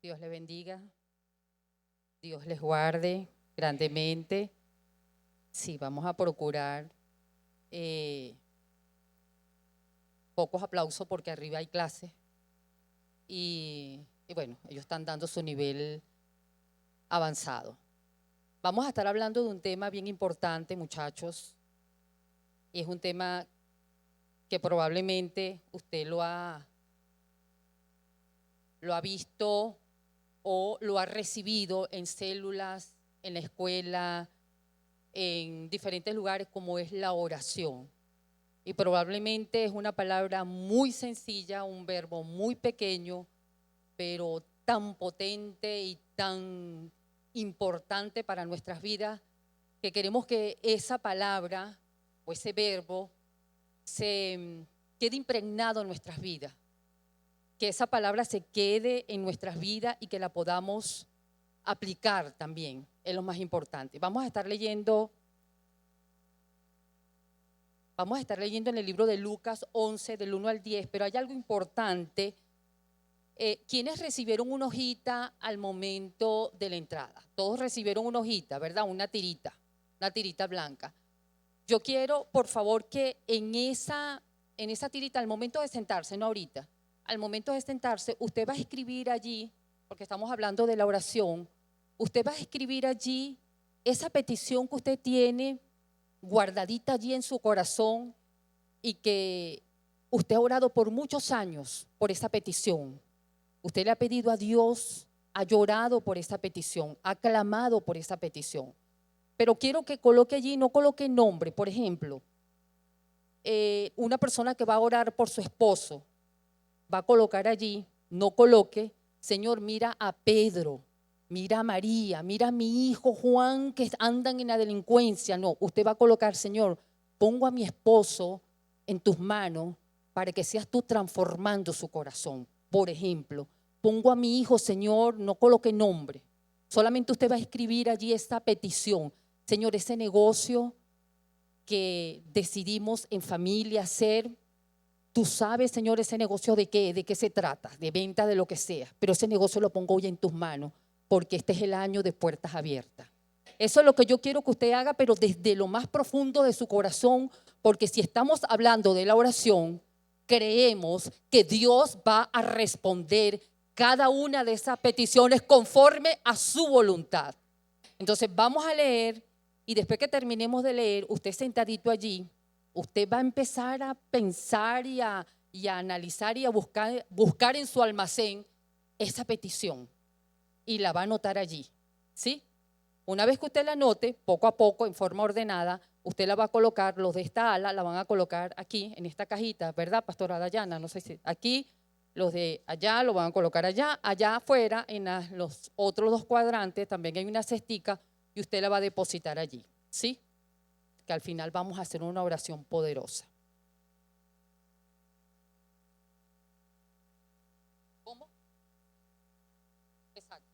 Dios les bendiga, Dios les guarde grandemente. Sí, vamos a procurar pocos aplausos porque arriba hay clases y bueno, ellos están dando su nivel avanzado. Vamos a estar hablando de un tema bien importante, muchachos, y es un tema que probablemente usted lo ha visto o lo ha recibido en células, en la escuela, en diferentes lugares, como es la oración. Y probablemente es una palabra muy sencilla, un verbo muy pequeño, pero tan potente y tan importante para nuestras vidas, que queremos que esa palabra o ese verbo se quede impregnado en nuestras vidas, que esa palabra se quede en nuestras vidas y que la podamos aplicar también, es lo más importante. Vamos a estar leyendo en el libro de Lucas 11, del 1 al 10, pero hay algo importante. ¿Quiénes recibieron una hojita al momento de la entrada? Todos recibieron una hojita, ¿verdad? Una tirita blanca. Yo quiero, por favor, que en esa tirita, al momento de sentarse, no ahorita, al momento de sentarse, usted va a escribir allí, porque estamos hablando de la oración, usted va a escribir allí esa petición que usted tiene guardadita allí en su corazón y que usted ha orado por muchos años por esa petición. Usted le ha pedido a Dios, ha llorado por esa petición, ha clamado por esa petición. Pero quiero que coloque allí, no coloque nombre. Por ejemplo, una persona que va a orar por su esposo, va a colocar allí, no coloque, Señor, mira a Pedro, mira a María, mira a mi hijo Juan que andan en la delincuencia. No, usted va a colocar, Señor, pongo a mi esposo en tus manos para que seas tú transformando su corazón. Por ejemplo, pongo a mi hijo, Señor, no coloque nombre, solamente usted va a escribir allí esta petición. Señor, ese negocio que decidimos en familia hacer, tú sabes, Señor, ese negocio de qué se trata, de venta, de lo que sea, pero ese negocio lo pongo hoy en tus manos porque este es el año de puertas abiertas. Eso es lo que yo quiero que usted haga, pero desde lo más profundo de su corazón, porque si estamos hablando de la oración, creemos que Dios va a responder cada una de esas peticiones conforme a su voluntad. Entonces vamos a leer y después que terminemos de leer, usted sentadito allí, usted va a empezar a pensar y a analizar y a buscar en su almacén esa petición y la va a anotar allí, ¿sí? Una vez que usted la anote, poco a poco, en forma ordenada, usted la va a colocar, los de esta ala la van a colocar aquí, en esta cajita, ¿verdad, pastora Dayana? No sé si aquí, los de allá lo van a colocar allá, allá afuera, en los otros dos cuadrantes, también hay una cestica y usted la va a depositar allí, ¿sí? Que al final vamos a hacer una oración poderosa. ¿Cómo? Exacto.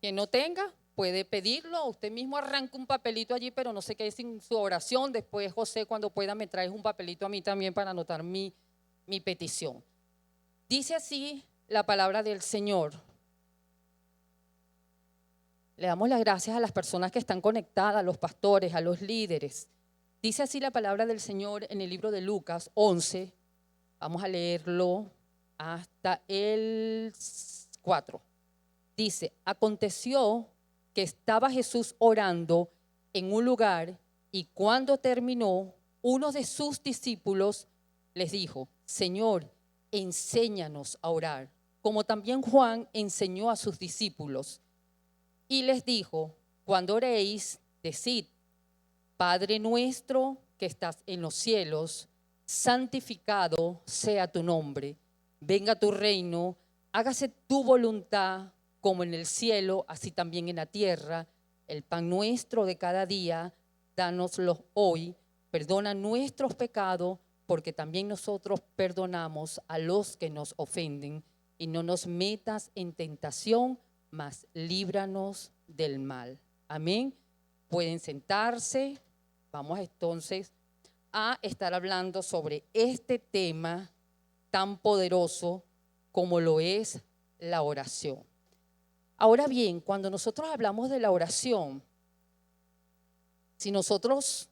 Quien no tenga, puede pedirlo, usted mismo arranca un papelito allí, pero no se quede sin su oración. Después, José, cuando pueda, me traes un papelito a mí también para anotar mi petición. Dice así la palabra del Señor. Le damos las gracias a las personas que están conectadas, a los pastores, a los líderes. Dice así la palabra del Señor en el libro de Lucas 11. Vamos a leerlo hasta el 4. Dice, aconteció que estaba Jesús orando en un lugar y cuando terminó, uno de sus discípulos les dijo, Señor, enséñanos a orar, como también Juan enseñó a sus discípulos. Y les dijo, cuando oréis, decid, Padre nuestro que estás en los cielos, santificado sea tu nombre, venga tu reino, hágase tu voluntad como en el cielo, así también en la tierra. El pan nuestro de cada día, dánoslo hoy, perdona nuestros pecados, porque también nosotros perdonamos a los que nos ofenden, y no nos metas en tentación, mas líbranos del mal. Amén. Pueden sentarse. Vamos entonces a estar hablando sobre este tema tan poderoso como lo es la oración. Ahora bien, cuando nosotros hablamos de la oración, si nosotros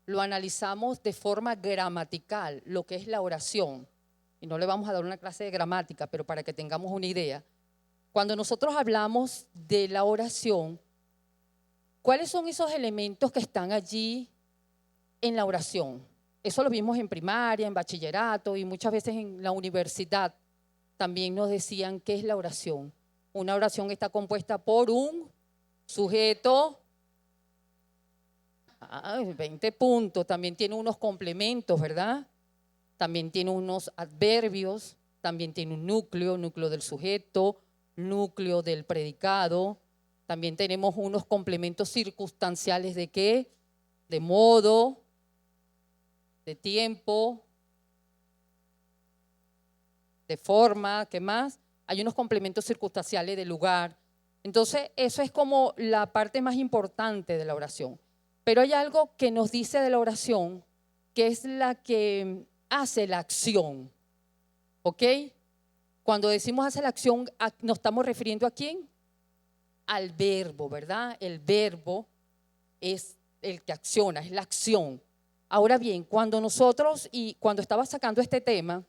lo analizamos de forma gramatical, lo que es la oración, y no le vamos a dar una clase de gramática, pero para que tengamos una idea, cuando nosotros hablamos de la oración, ¿cuáles son esos elementos que están allí en la oración? Eso lo vimos en primaria, en bachillerato y muchas veces en la universidad también nos decían qué es la oración. Una oración está compuesta por un sujeto, 20 puntos, también tiene unos complementos, ¿verdad? También tiene unos adverbios, también tiene un núcleo, núcleo del sujeto, núcleo del predicado. También tenemos unos complementos circunstanciales de qué, de modo, de tiempo, de forma, ¿qué más? Hay unos complementos circunstanciales de lugar. Entonces, eso es como la parte más importante de la oración. Pero hay algo que nos dice de la oración, que es la que hace la acción, ¿ok? Cuando decimos hace la acción, ¿nos estamos refiriendo a quién? Al verbo, ¿verdad? El verbo es el que acciona, es la acción. Ahora bien, cuando nosotros, y cuando estaba sacando este tema,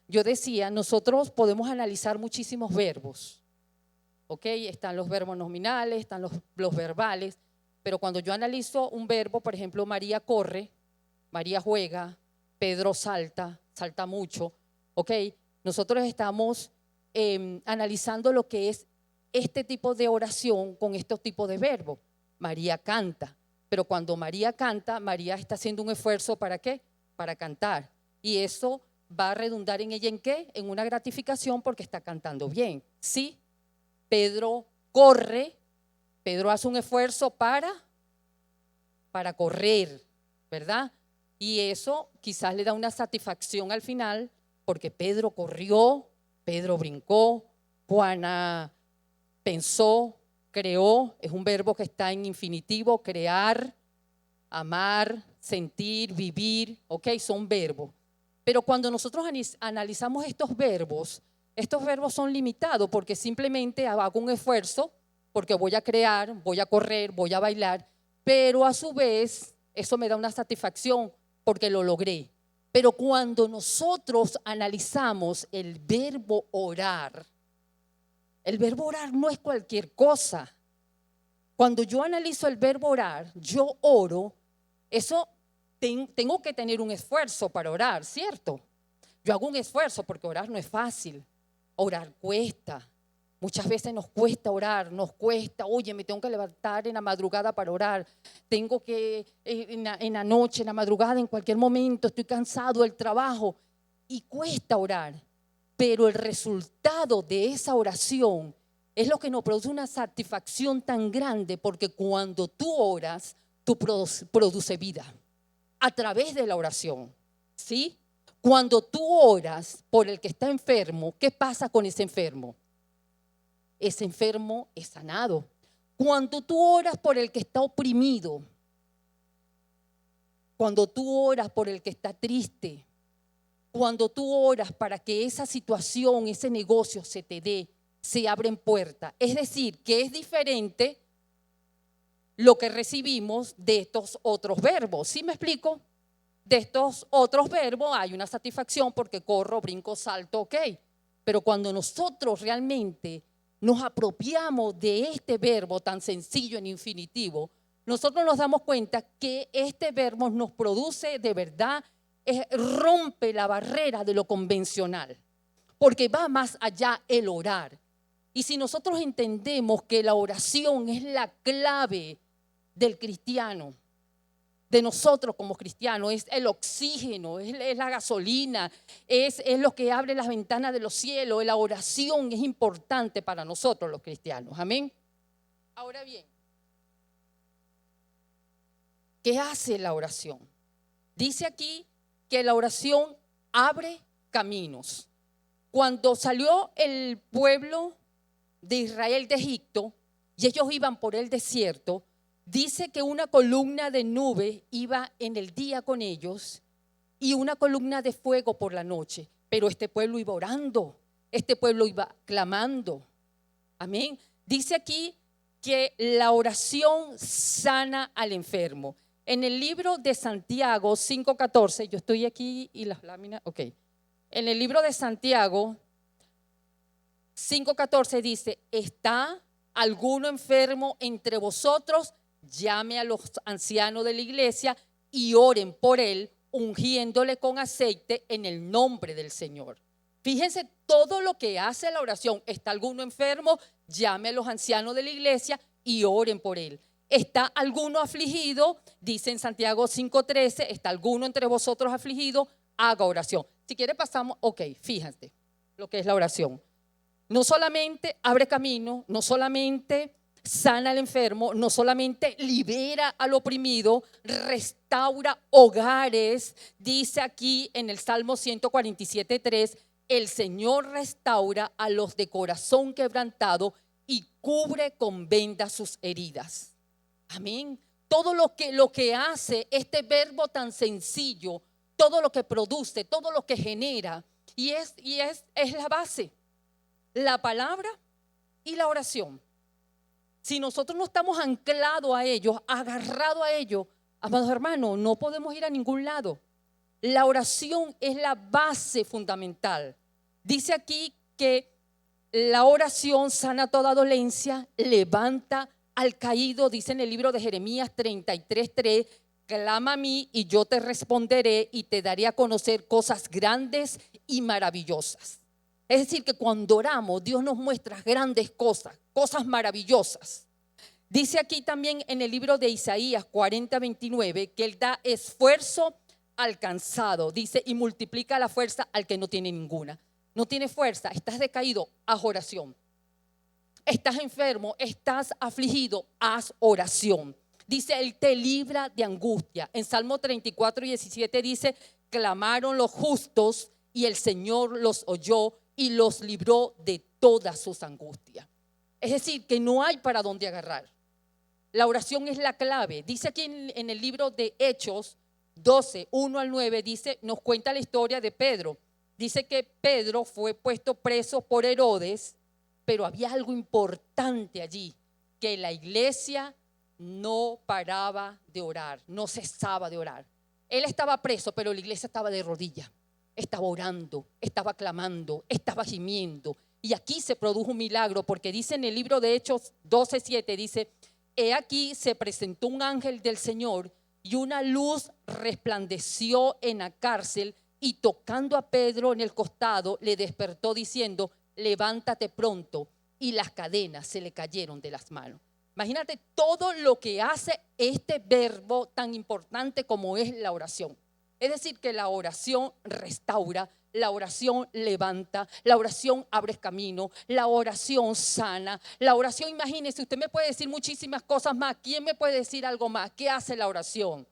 yo decía, nosotros podemos analizar muchísimos verbos, ¿ok? Están los verbos nominales, están los verbales, pero cuando yo analizo un verbo, por ejemplo, María corre, María juega, Pedro salta, salta mucho, ¿ok? Nosotros estamos analizando lo que es este tipo de oración con estos tipos de verbos. María canta, pero cuando María canta, María está haciendo un esfuerzo ¿para qué? Para cantar. Y eso va a redundar en ella ¿en qué? En una gratificación porque está cantando bien. Sí, Pedro corre, Pedro hace un esfuerzo para correr, ¿verdad? Y eso quizás le da una satisfacción al final porque Pedro corrió, Pedro brincó, Juana pensó, creó, es un verbo que está en infinitivo, crear, amar, sentir, vivir, ¿ok? Son verbos. Pero cuando nosotros analizamos estos verbos son limitados porque simplemente hago un esfuerzo, porque voy a crear, voy a correr, voy a bailar, pero a su vez eso me da una satisfacción porque lo logré. Pero cuando nosotros analizamos el verbo orar no es cualquier cosa. Cuando yo analizo el verbo orar, yo oro, eso tengo que tener un esfuerzo para orar, ¿cierto? Yo hago un esfuerzo porque orar no es fácil, orar cuesta. Muchas veces nos cuesta orar, nos cuesta, oye, me tengo que levantar en la madrugada para orar, tengo que en la noche, en la madrugada, en cualquier momento, estoy cansado del trabajo y cuesta orar. Pero el resultado de esa oración es lo que nos produce una satisfacción tan grande porque cuando tú oras, tú produce vida a través de la oración, ¿sí? Cuando tú oras por el que está enfermo, ¿qué pasa con ese enfermo? Ese enfermo es sanado. Cuando tú oras por el que está oprimido, cuando tú oras por el que está triste, cuando tú oras para que esa situación, ese negocio se te dé, se abren puertas. Es decir, que es diferente lo que recibimos de estos otros verbos. ¿Sí me explico? De estos otros verbos hay una satisfacción porque corro, brinco, salto, ok. Pero cuando nosotros realmente nos apropiamos de este verbo tan sencillo en infinitivo, nosotros nos damos cuenta que este verbo nos produce de verdad, rompe la barrera de lo convencional, porque va más allá el orar. Y si nosotros entendemos que la oración es la clave del cristiano, de nosotros como cristianos, es el oxígeno, es la gasolina, es lo que abre las ventanas de los cielos. La oración es importante para nosotros los cristianos, amén. Ahora bien, ¿qué hace la oración? Dice aquí que la oración abre caminos. Cuando salió el pueblo de Israel de Egipto y ellos iban por el desierto, dice que una columna de nube iba en el día con ellos y una columna de fuego por la noche. Pero este pueblo iba orando, este pueblo iba clamando. Amén. Dice aquí que la oración sana al enfermo. En el libro de Santiago 5:14, yo estoy aquí y las láminas, ok. En el libro de Santiago 5:14 dice, ¿está alguno enfermo entre vosotros? Llame a los ancianos de la iglesia y oren por él, ungiéndole con aceite en el nombre del Señor. Fíjense todo lo que hace la oración. ¿Está alguno enfermo? Llame a los ancianos de la iglesia y oren por él. ¿Está alguno afligido? Dice en Santiago 5:13, ¿está alguno entre vosotros afligido? Haga oración. Si quiere pasamos, ok, fíjate lo que es la oración. No solamente abre camino, no solamente sana al enfermo, no solamente libera al oprimido, restaura hogares. Dice aquí en el Salmo 147:3, el Señor restaura a los de corazón quebrantado y cubre con vendas sus heridas. Amén. Todo lo que hace este verbo tan sencillo, todo lo que produce, todo lo que genera, y es la base. La palabra y la oración. Si nosotros no estamos anclados a ellos, agarrados a ellos, amados hermanos, no podemos ir a ningún lado. La oración es la base fundamental. Dice aquí que la oración sana toda dolencia, levanta al caído, dice en el libro de Jeremías 33:3, clama a mí y yo te responderé y te daré a conocer cosas grandes y maravillosas. Es decir, que cuando oramos, Dios nos muestra grandes cosas, cosas maravillosas. Dice aquí también en el libro de Isaías 40:29 que Él da esfuerzo al cansado, dice, y multiplica la fuerza al que no tiene ninguna. No tiene fuerza, estás decaído, haz oración. Estás enfermo, estás afligido, haz oración. Dice, Él te libra de angustia. En Salmo 34:17 dice, clamaron los justos y el Señor los oyó y los libró de todas sus angustias. Es decir, que no hay para dónde agarrar. La oración es la clave. Dice aquí en el libro de Hechos 12:1-9, dice, nos cuenta la historia de Pedro. Dice que Pedro fue puesto preso por Herodes, pero había algo importante allí, que la iglesia no paraba de orar, no cesaba de orar. Él estaba preso, pero la iglesia estaba de rodillas. Estaba orando, estaba clamando, estaba gimiendo. Y aquí se produjo un milagro, porque dice en el libro de Hechos 12:7, dice, he aquí se presentó un ángel del Señor y una luz resplandeció en la cárcel y tocando a Pedro en el costado le despertó diciendo, levántate pronto, y las cadenas se le cayeron de las manos. Imagínate todo lo que hace este verbo tan importante como es la oración. Es decir, que la oración restaura, la oración levanta, la oración abre camino, la oración sana, la oración, imagínese, usted me puede decir muchísimas cosas más. ¿Quién me puede decir algo más? ¿Qué hace la oración?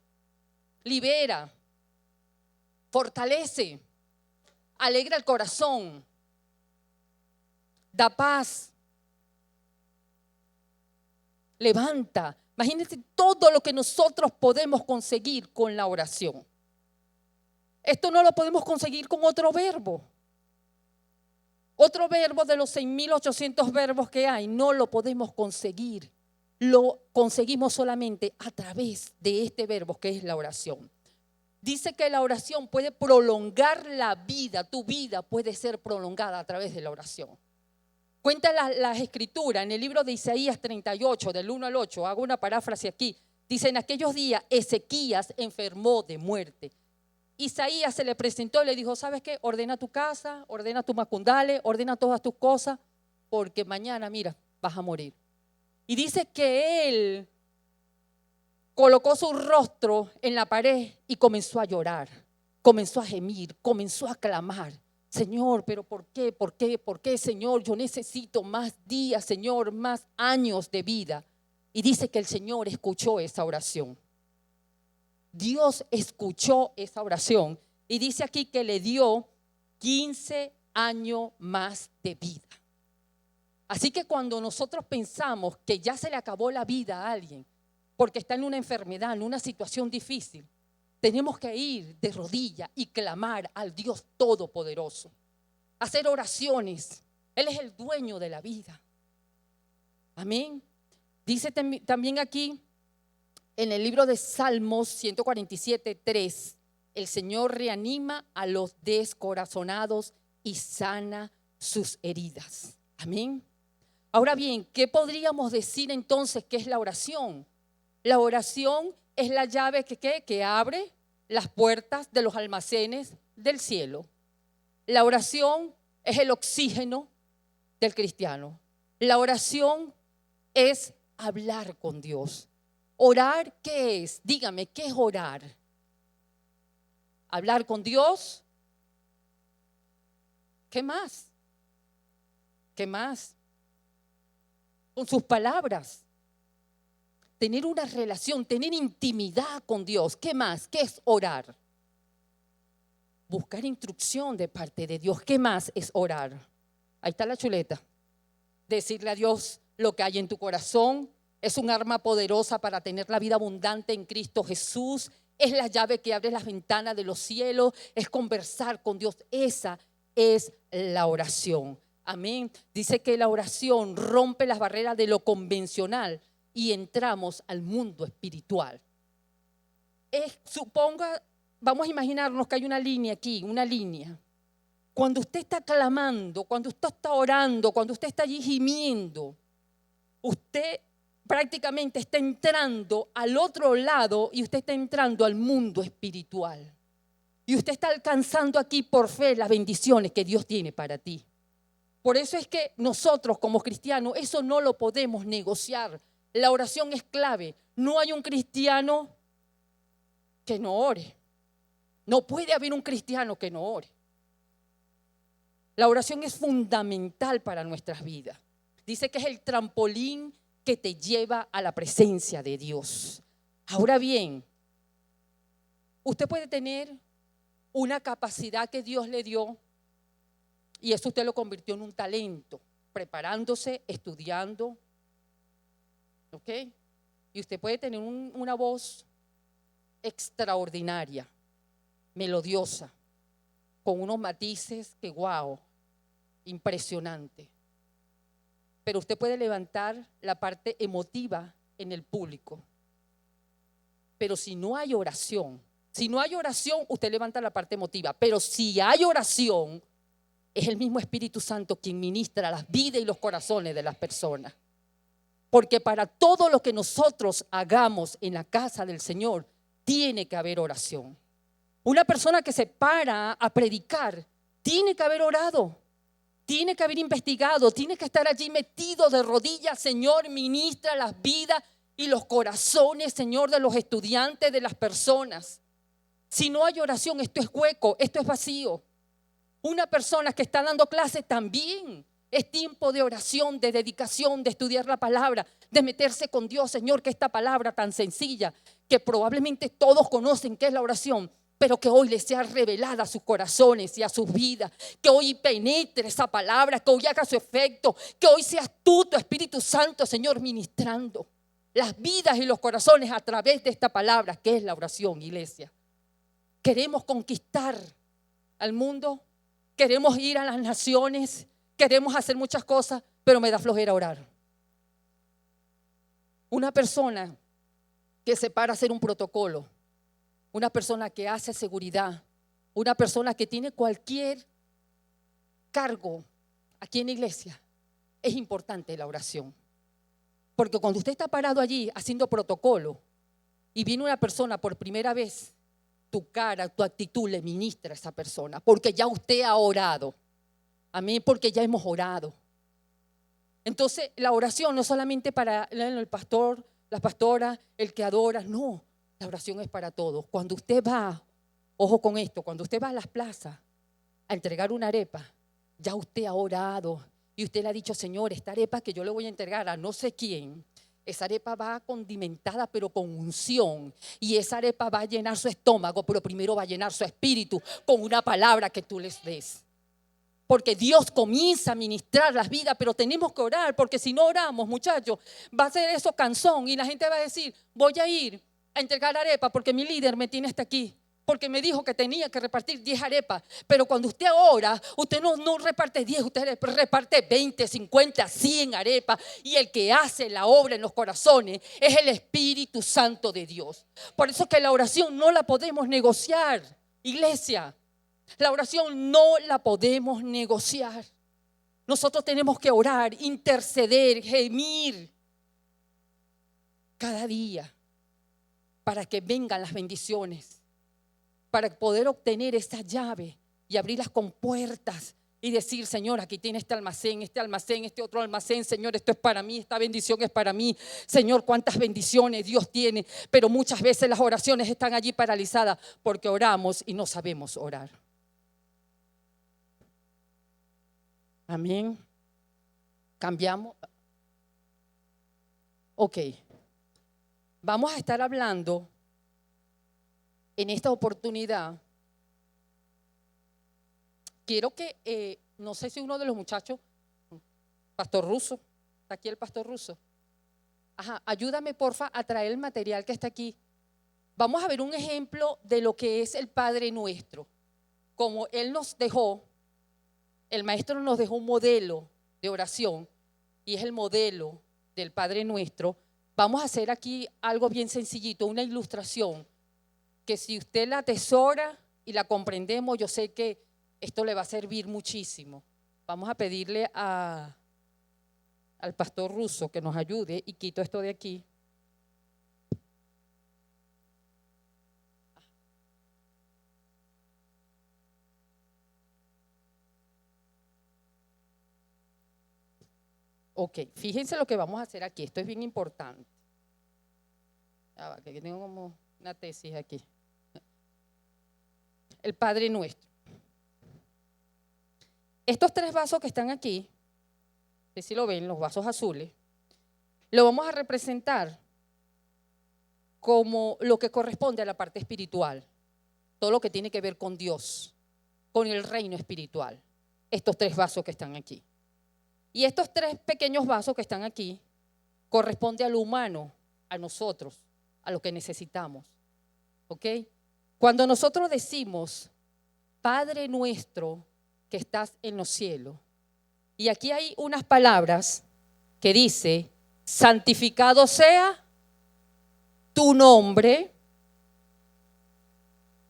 Libera, fortalece, alegra el corazón, da paz, levanta. Imagínense todo lo que nosotros podemos conseguir con la oración. Esto no lo podemos conseguir con otro verbo. Otro verbo de los 6,800 verbos que hay, no lo podemos conseguir. Lo conseguimos solamente a través de este verbo que es la oración. Dice que la oración puede prolongar la vida. Tu vida puede ser prolongada a través de la oración. Cuenta las escrituras en el libro de Isaías 38, del 1-8. Hago una paráfrasis aquí. Dice, en aquellos días Ezequías enfermó de muerte. Isaías se le presentó y le dijo, ¿sabes qué? Ordena tu casa, ordena tus macundales, ordena todas tus cosas, porque mañana, mira, vas a morir. Y dice que él colocó su rostro en la pared y comenzó a llorar, comenzó a gemir, comenzó a clamar. Señor, pero ¿por qué? ¿Por qué? ¿Por qué, Señor? Yo necesito más días, Señor, más años de vida. Y dice que el Señor escuchó esa oración. Dios escuchó esa oración y dice aquí que le dio 15 años más de vida. Así que cuando nosotros pensamos que ya se le acabó la vida a alguien porque está en una enfermedad, en una situación difícil, tenemos que ir de rodillas y clamar al Dios Todopoderoso, hacer oraciones. Él es el dueño de la vida. Amén. Dice también aquí en el libro de Salmos 147:3, el Señor reanima a los descorazonados y sana sus heridas. Amén. Ahora bien, ¿qué podríamos decir entonces que es la oración? La oración es la llave que abre las puertas de los almacenes del cielo. La oración es el oxígeno del cristiano. La oración es hablar con Dios. ¿Orar qué es? Dígame, ¿qué es orar? Hablar con Dios. ¿Qué más? ¿Qué más? Con sus palabras. Tener una relación, tener intimidad con Dios. ¿Qué más? ¿Qué es orar? Buscar instrucción de parte de Dios. ¿Qué más es orar? Ahí está la chuleta. Decirle a Dios lo que hay en tu corazón. Es un arma poderosa para tener la vida abundante en Cristo Jesús. Es la llave que abre las ventanas de los cielos. Es conversar con Dios. Esa es la oración. Amén. Dice que la oración rompe las barreras de lo convencional y entramos al mundo espiritual. Vamos a imaginarnos que hay una línea aquí, una línea. Cuando usted está clamando, cuando usted está orando, cuando usted está allí gimiendo, usted prácticamente está entrando al otro lado y usted está entrando al mundo espiritual. Y usted está alcanzando aquí por fe las bendiciones que Dios tiene para ti. Por eso es que nosotros como cristianos eso no lo podemos negociar. La oración es clave. No hay un cristiano que no ore. No puede haber un cristiano que no ore. La oración es fundamental para nuestras vidas. Dice que es el trampolín que te lleva a la presencia de Dios. Ahora bien, usted puede tener una capacidad que Dios le dio y eso usted lo convirtió en un talento, preparándose, estudiando. ¿Ok? Y usted puede tener una voz extraordinaria, melodiosa, con unos matices que wow, impresionante. Pero usted puede levantar la parte emotiva en el público. Pero si no hay oración, usted levanta la parte emotiva. Pero si hay oración, es el mismo Espíritu Santo quien ministra las vidas y los corazones de las personas. Porque para todo lo que nosotros hagamos en la casa del Señor, tiene que haber oración. Una persona que se para a predicar, tiene que haber orado, tiene que haber investigado, tiene que estar allí metido de rodillas. Señor, ministra las vidas y los corazones, Señor, de los estudiantes, de las personas. Si no hay oración, esto es hueco, esto es vacío. Una persona que está dando clases también es tiempo de oración, de dedicación, de estudiar la palabra, de meterse con Dios. Señor, que esta palabra tan sencilla, que probablemente todos conocen que es la oración, pero que hoy les sea revelada a sus corazones y a sus vidas, que hoy penetre esa palabra, que hoy haga su efecto, que hoy seas tú, tu Espíritu Santo, Señor, ministrando las vidas y los corazones a través de esta palabra que es la oración, iglesia. Queremos conquistar al mundo, queremos ir a las naciones, queremos hacer muchas cosas, pero me da flojera orar. Una persona que se para a hacer un protocolo, una persona que hace seguridad, una persona que tiene cualquier cargo aquí en la iglesia, es importante la oración. Porque cuando usted está parado allí haciendo protocolo y viene una persona por primera vez, tu cara, tu actitud le ministra a esa persona, porque ya usted ha orado. Amén, porque ya hemos orado. Entonces la oración no es solamente para el pastor, la pastora, el que adora, no. La oración es para todos. Cuando usted va, ojo con esto, cuando usted va a las plazas a entregar una arepa, ya usted ha orado y usted le ha dicho, Señor, esta arepa que yo le voy a entregar a no sé quién, esa arepa va condimentada pero con unción y esa arepa va a llenar su estómago, pero primero va a llenar su espíritu con una palabra que tú les des. Porque Dios comienza a ministrar las vidas, pero tenemos que orar, porque si no oramos, muchachos, va a ser eso cansón y la gente va a decir, voy a ir a entregar arepa porque mi líder me tiene hasta aquí, porque me dijo que tenía que repartir 10 arepas. Pero cuando usted ora, usted no reparte 10, usted reparte 20, 50, 100 arepas. Y el que hace la obra en los corazones es el Espíritu Santo de Dios. Por eso que la oración no la podemos negociar, iglesia. La oración no la podemos negociar. Nosotros tenemos que orar, interceder, gemir cada día para que vengan las bendiciones, para poder obtener esa llave y abrir las compuertas y decir: Señor, aquí tiene este almacén, este otro almacén. Señor, esto es para mí, esta bendición es para mí. Señor, cuántas bendiciones Dios tiene. Pero muchas veces las oraciones están allí paralizadas porque oramos y no sabemos orar. Amén. Cambiamos. Ok. Vamos a estar hablando en esta oportunidad. Quiero que, no sé si uno de los muchachos, Pastor Russo, ¿está aquí el Pastor Russo? Ajá, ayúdame porfa a traer el material que está aquí. Vamos a ver un ejemplo de lo que es el Padre Nuestro. Como Él nos dejó, el Maestro nos dejó un modelo de oración y es el modelo del Padre Nuestro. Vamos a hacer aquí algo bien sencillito, una ilustración que si usted la atesora y la comprendemos, yo sé que esto le va a servir muchísimo. Vamos a pedirle al Pastor Russo que nos ayude y quito esto de aquí. Ok, fíjense lo que vamos a hacer aquí. Esto es bien importante. Que tengo como una tesis aquí. El Padre Nuestro. Estos 3 vasos que están aquí, no sé si lo ven, los vasos azules, lo vamos a representar como lo que corresponde a la parte espiritual. Todo lo que tiene que ver con Dios, con el reino espiritual. Estos 3 vasos que están aquí. Y estos 3 pequeños vasos que están aquí corresponden a lo humano, a nosotros, a lo que necesitamos. ¿Ok? Cuando nosotros decimos: Padre nuestro que estás en los cielos, y aquí hay unas palabras que dice: santificado sea tu nombre,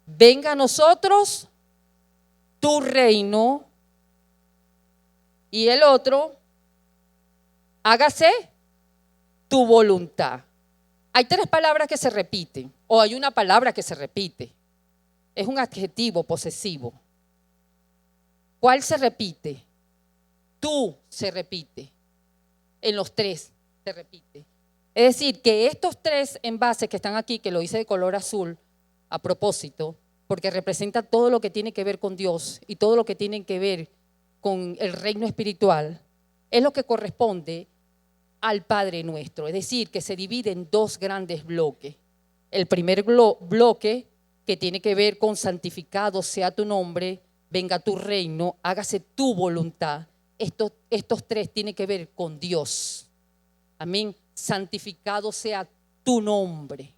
venga a nosotros tu reino. Y el otro: hágase tu voluntad. Hay 3 palabras que se repiten, o hay una palabra que se repite. Es un adjetivo posesivo. ¿Cuál se repite? Tú se repite. En los 3 se repite. Es decir, que estos 3 envases que están aquí, que lo hice de color azul a propósito, porque representa todo lo que tiene que ver con Dios y todo lo que tiene que ver con el reino espiritual, es lo que corresponde al Padre Nuestro. Es decir, que se divide en 2 grandes bloques. El primer bloque, que tiene que ver con santificado sea tu nombre, venga tu reino, hágase tu voluntad. Estos 3 tienen que ver con Dios. Amén. Santificado sea tu nombre.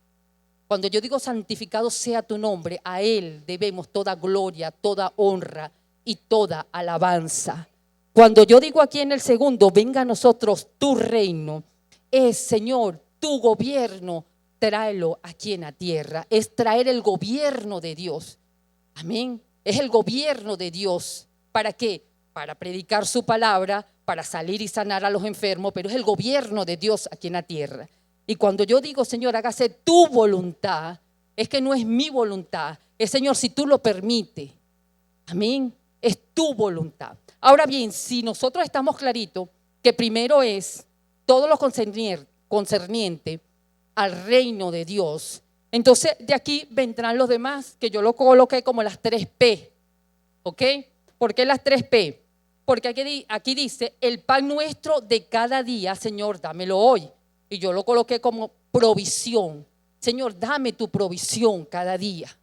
Cuando yo digo santificado sea tu nombre, a Él debemos toda gloria, toda honra y toda alabanza. Cuando yo digo aquí en el segundo: venga a nosotros tu reino, es: Señor, tu gobierno, tráelo aquí en la tierra. Es traer el gobierno de Dios. Amén. Es el gobierno de Dios. ¿Para qué? Para predicar su palabra, para salir y sanar a los enfermos, pero es el gobierno de Dios aquí en la tierra. Y cuando yo digo: Señor, hágase tu voluntad, es que no es mi voluntad, es: Señor, si tú lo permites. Amén. Es tu voluntad. Ahora bien, si nosotros estamos claritos que primero es todo lo concerniente al reino de Dios, entonces de aquí vendrán los demás, que yo lo coloqué como las 3 P. ¿Ok? ¿Por qué las 3 P? Porque aquí dice: el pan nuestro de cada día, Señor, dámelo hoy. Y yo lo coloqué como provisión. Señor, dame tu provisión cada día.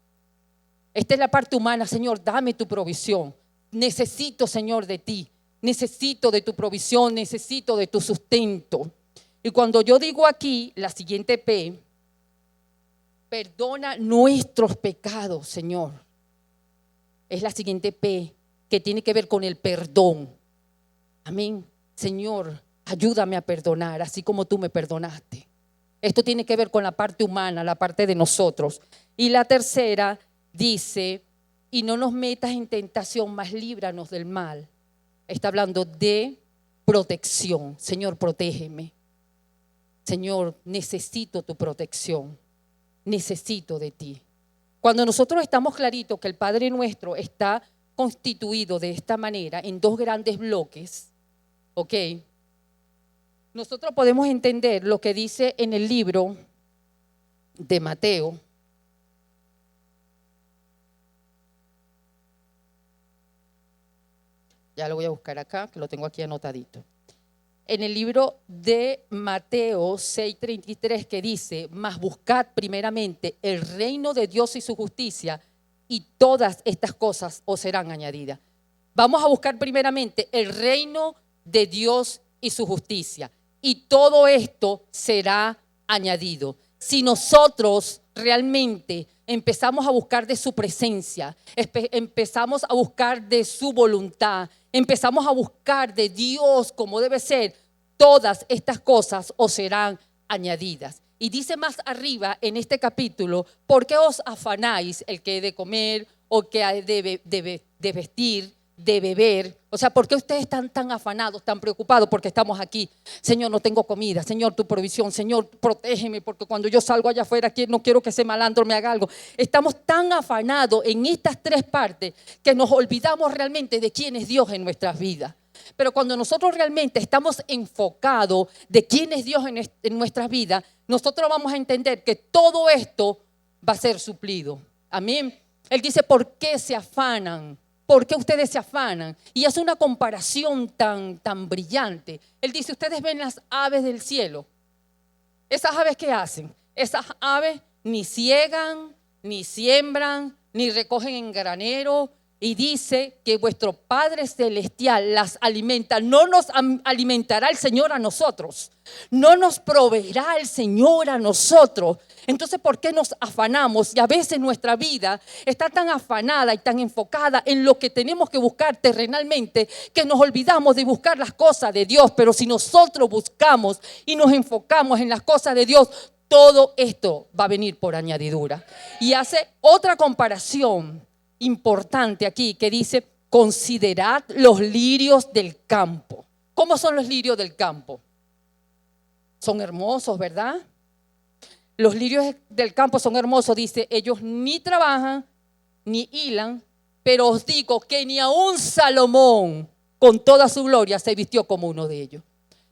Esta es la parte humana. Señor, dame tu provisión. Necesito, Señor, de ti. Necesito de tu provisión, necesito de tu sustento. Y cuando yo digo aquí la siguiente P, Perdona nuestros pecados, Señor. Es la siguiente P, que tiene que ver con el perdón. Amén. Señor, ayúdame a perdonar, así como tú me perdonaste. Esto tiene que ver con la parte humana, la parte de nosotros. Y la tercera dice, y no nos metas en tentación, mas líbranos del mal. Está hablando de protección. Señor, protégeme. Señor, necesito tu protección. Necesito de ti. Cuando nosotros estamos claritos que el Padre Nuestro está constituido de esta manera en dos grandes bloques, ¿ok? Nosotros podemos entender lo que dice en el libro de Mateo. Ya lo voy a buscar acá, que lo tengo aquí anotadito. En el libro de Mateo 6:33 que dice, mas buscad primeramente el reino de Dios y su justicia y todas estas cosas os serán añadidas. Vamos a buscar primeramente el reino de Dios y su justicia y todo esto será añadido. Si nosotros realmente empezamos a buscar de su presencia, empezamos a buscar de su voluntad, empezamos a buscar de Dios como debe ser, todas estas cosas os serán añadidas. Y dice más arriba en este capítulo, ¿por qué os afanáis el que he de comer o que ha de vestir, de beber? O sea, ¿por qué ustedes están tan afanados, tan preocupados? Porque estamos aquí. Señor, no tengo comida. Señor, tu provisión. Señor, protégeme, porque cuando yo salgo allá afuera, aquí no quiero que ese malandro me haga algo. Estamos tan afanados en estas tres partes que nos olvidamos realmente de quién es Dios en nuestras vidas. Pero cuando nosotros realmente estamos enfocados de quién es Dios en nuestras vidas, nosotros vamos a entender que todo esto va a ser suplido. Amén. Él dice, ¿por qué se afanan? ¿Por qué ustedes se afanan? Y hace una comparación tan brillante. Él dice, ustedes ven las aves del cielo. ¿Esas aves qué hacen? Esas aves ni ciegan, ni siembran, ni recogen en granero. Y dice que vuestro Padre Celestial las alimenta. No nos alimentará el Señor a nosotros. No nos proveerá el Señor a nosotros. Entonces, ¿por qué nos afanamos? Y a veces nuestra vida está tan afanada y tan enfocada en lo que tenemos que buscar terrenalmente que nos olvidamos de buscar las cosas de Dios. Pero si nosotros buscamos y nos enfocamos en las cosas de Dios, todo esto va a venir por añadidura. Y hace otra comparación importante aquí que dice, considerad los lirios del campo. ¿Cómo son los lirios del campo? Son hermosos, ¿verdad? Los lirios del campo son hermosos, dice, ellos ni trabajan ni hilan, pero os digo que ni aun Salomón con toda su gloria se vistió como uno de ellos.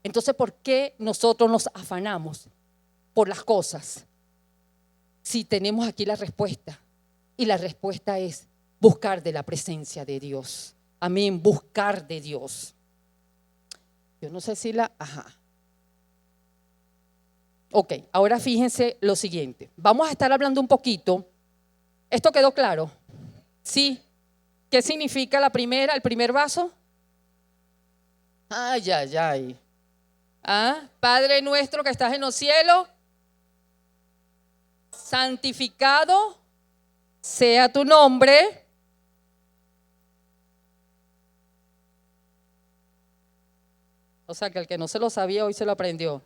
Entonces, ¿por qué nosotros nos afanamos por las cosas? Si tenemos aquí la respuesta, y la respuesta es buscar de la presencia de Dios. Amén, buscar de Dios. Yo no sé si Ok, ahora fíjense lo siguiente. Vamos a estar hablando un poquito. ¿Esto quedó claro? Sí. ¿Qué significa el primer vaso? Ay, ay, ay. Padre nuestro que estás en los cielos, santificado sea tu nombre. O sea que el que no se lo sabía hoy se lo aprendió.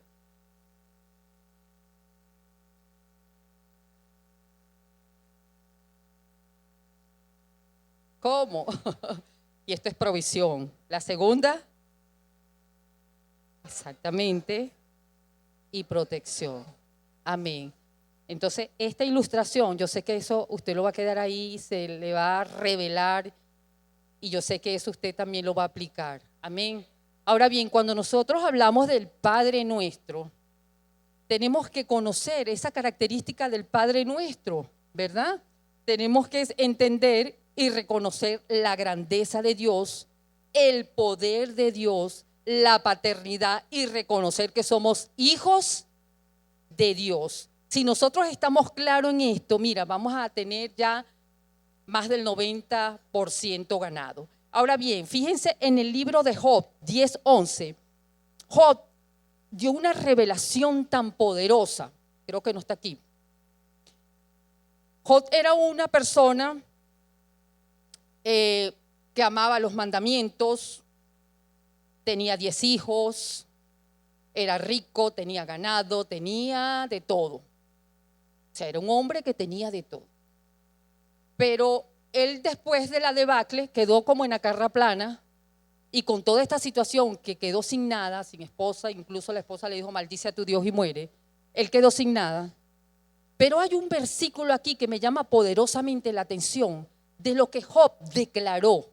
¿Cómo? Y esto es provisión. La segunda, exactamente, y protección. Amén. Entonces, esta ilustración, yo sé que eso usted lo va a quedar ahí, se le va a revelar y yo sé que eso usted también lo va a aplicar. Amén. Ahora bien, cuando nosotros hablamos del Padre Nuestro, tenemos que conocer esa característica del Padre Nuestro, ¿verdad? Tenemos que entender y reconocer la grandeza de Dios, el poder de Dios, la paternidad y reconocer que somos hijos de Dios. Si nosotros estamos claros en esto, mira, vamos a tener ya más del 90% ganado. Ahora bien, fíjense en el libro de Job 10:11. Job dio una revelación tan poderosa, creo que no está aquí, Job era una persona que amaba los mandamientos, tenía 10 hijos, era rico, tenía ganado, tenía de todo. O sea, era un hombre que tenía de todo. Pero él, después de la debacle, quedó como en la carra plana, y con toda esta situación que quedó sin nada, sin esposa, incluso la esposa le dijo: maldice a tu Dios y muere. Él quedó sin nada. Pero hay un versículo aquí que me llama poderosamente la atención de lo que Job declaró.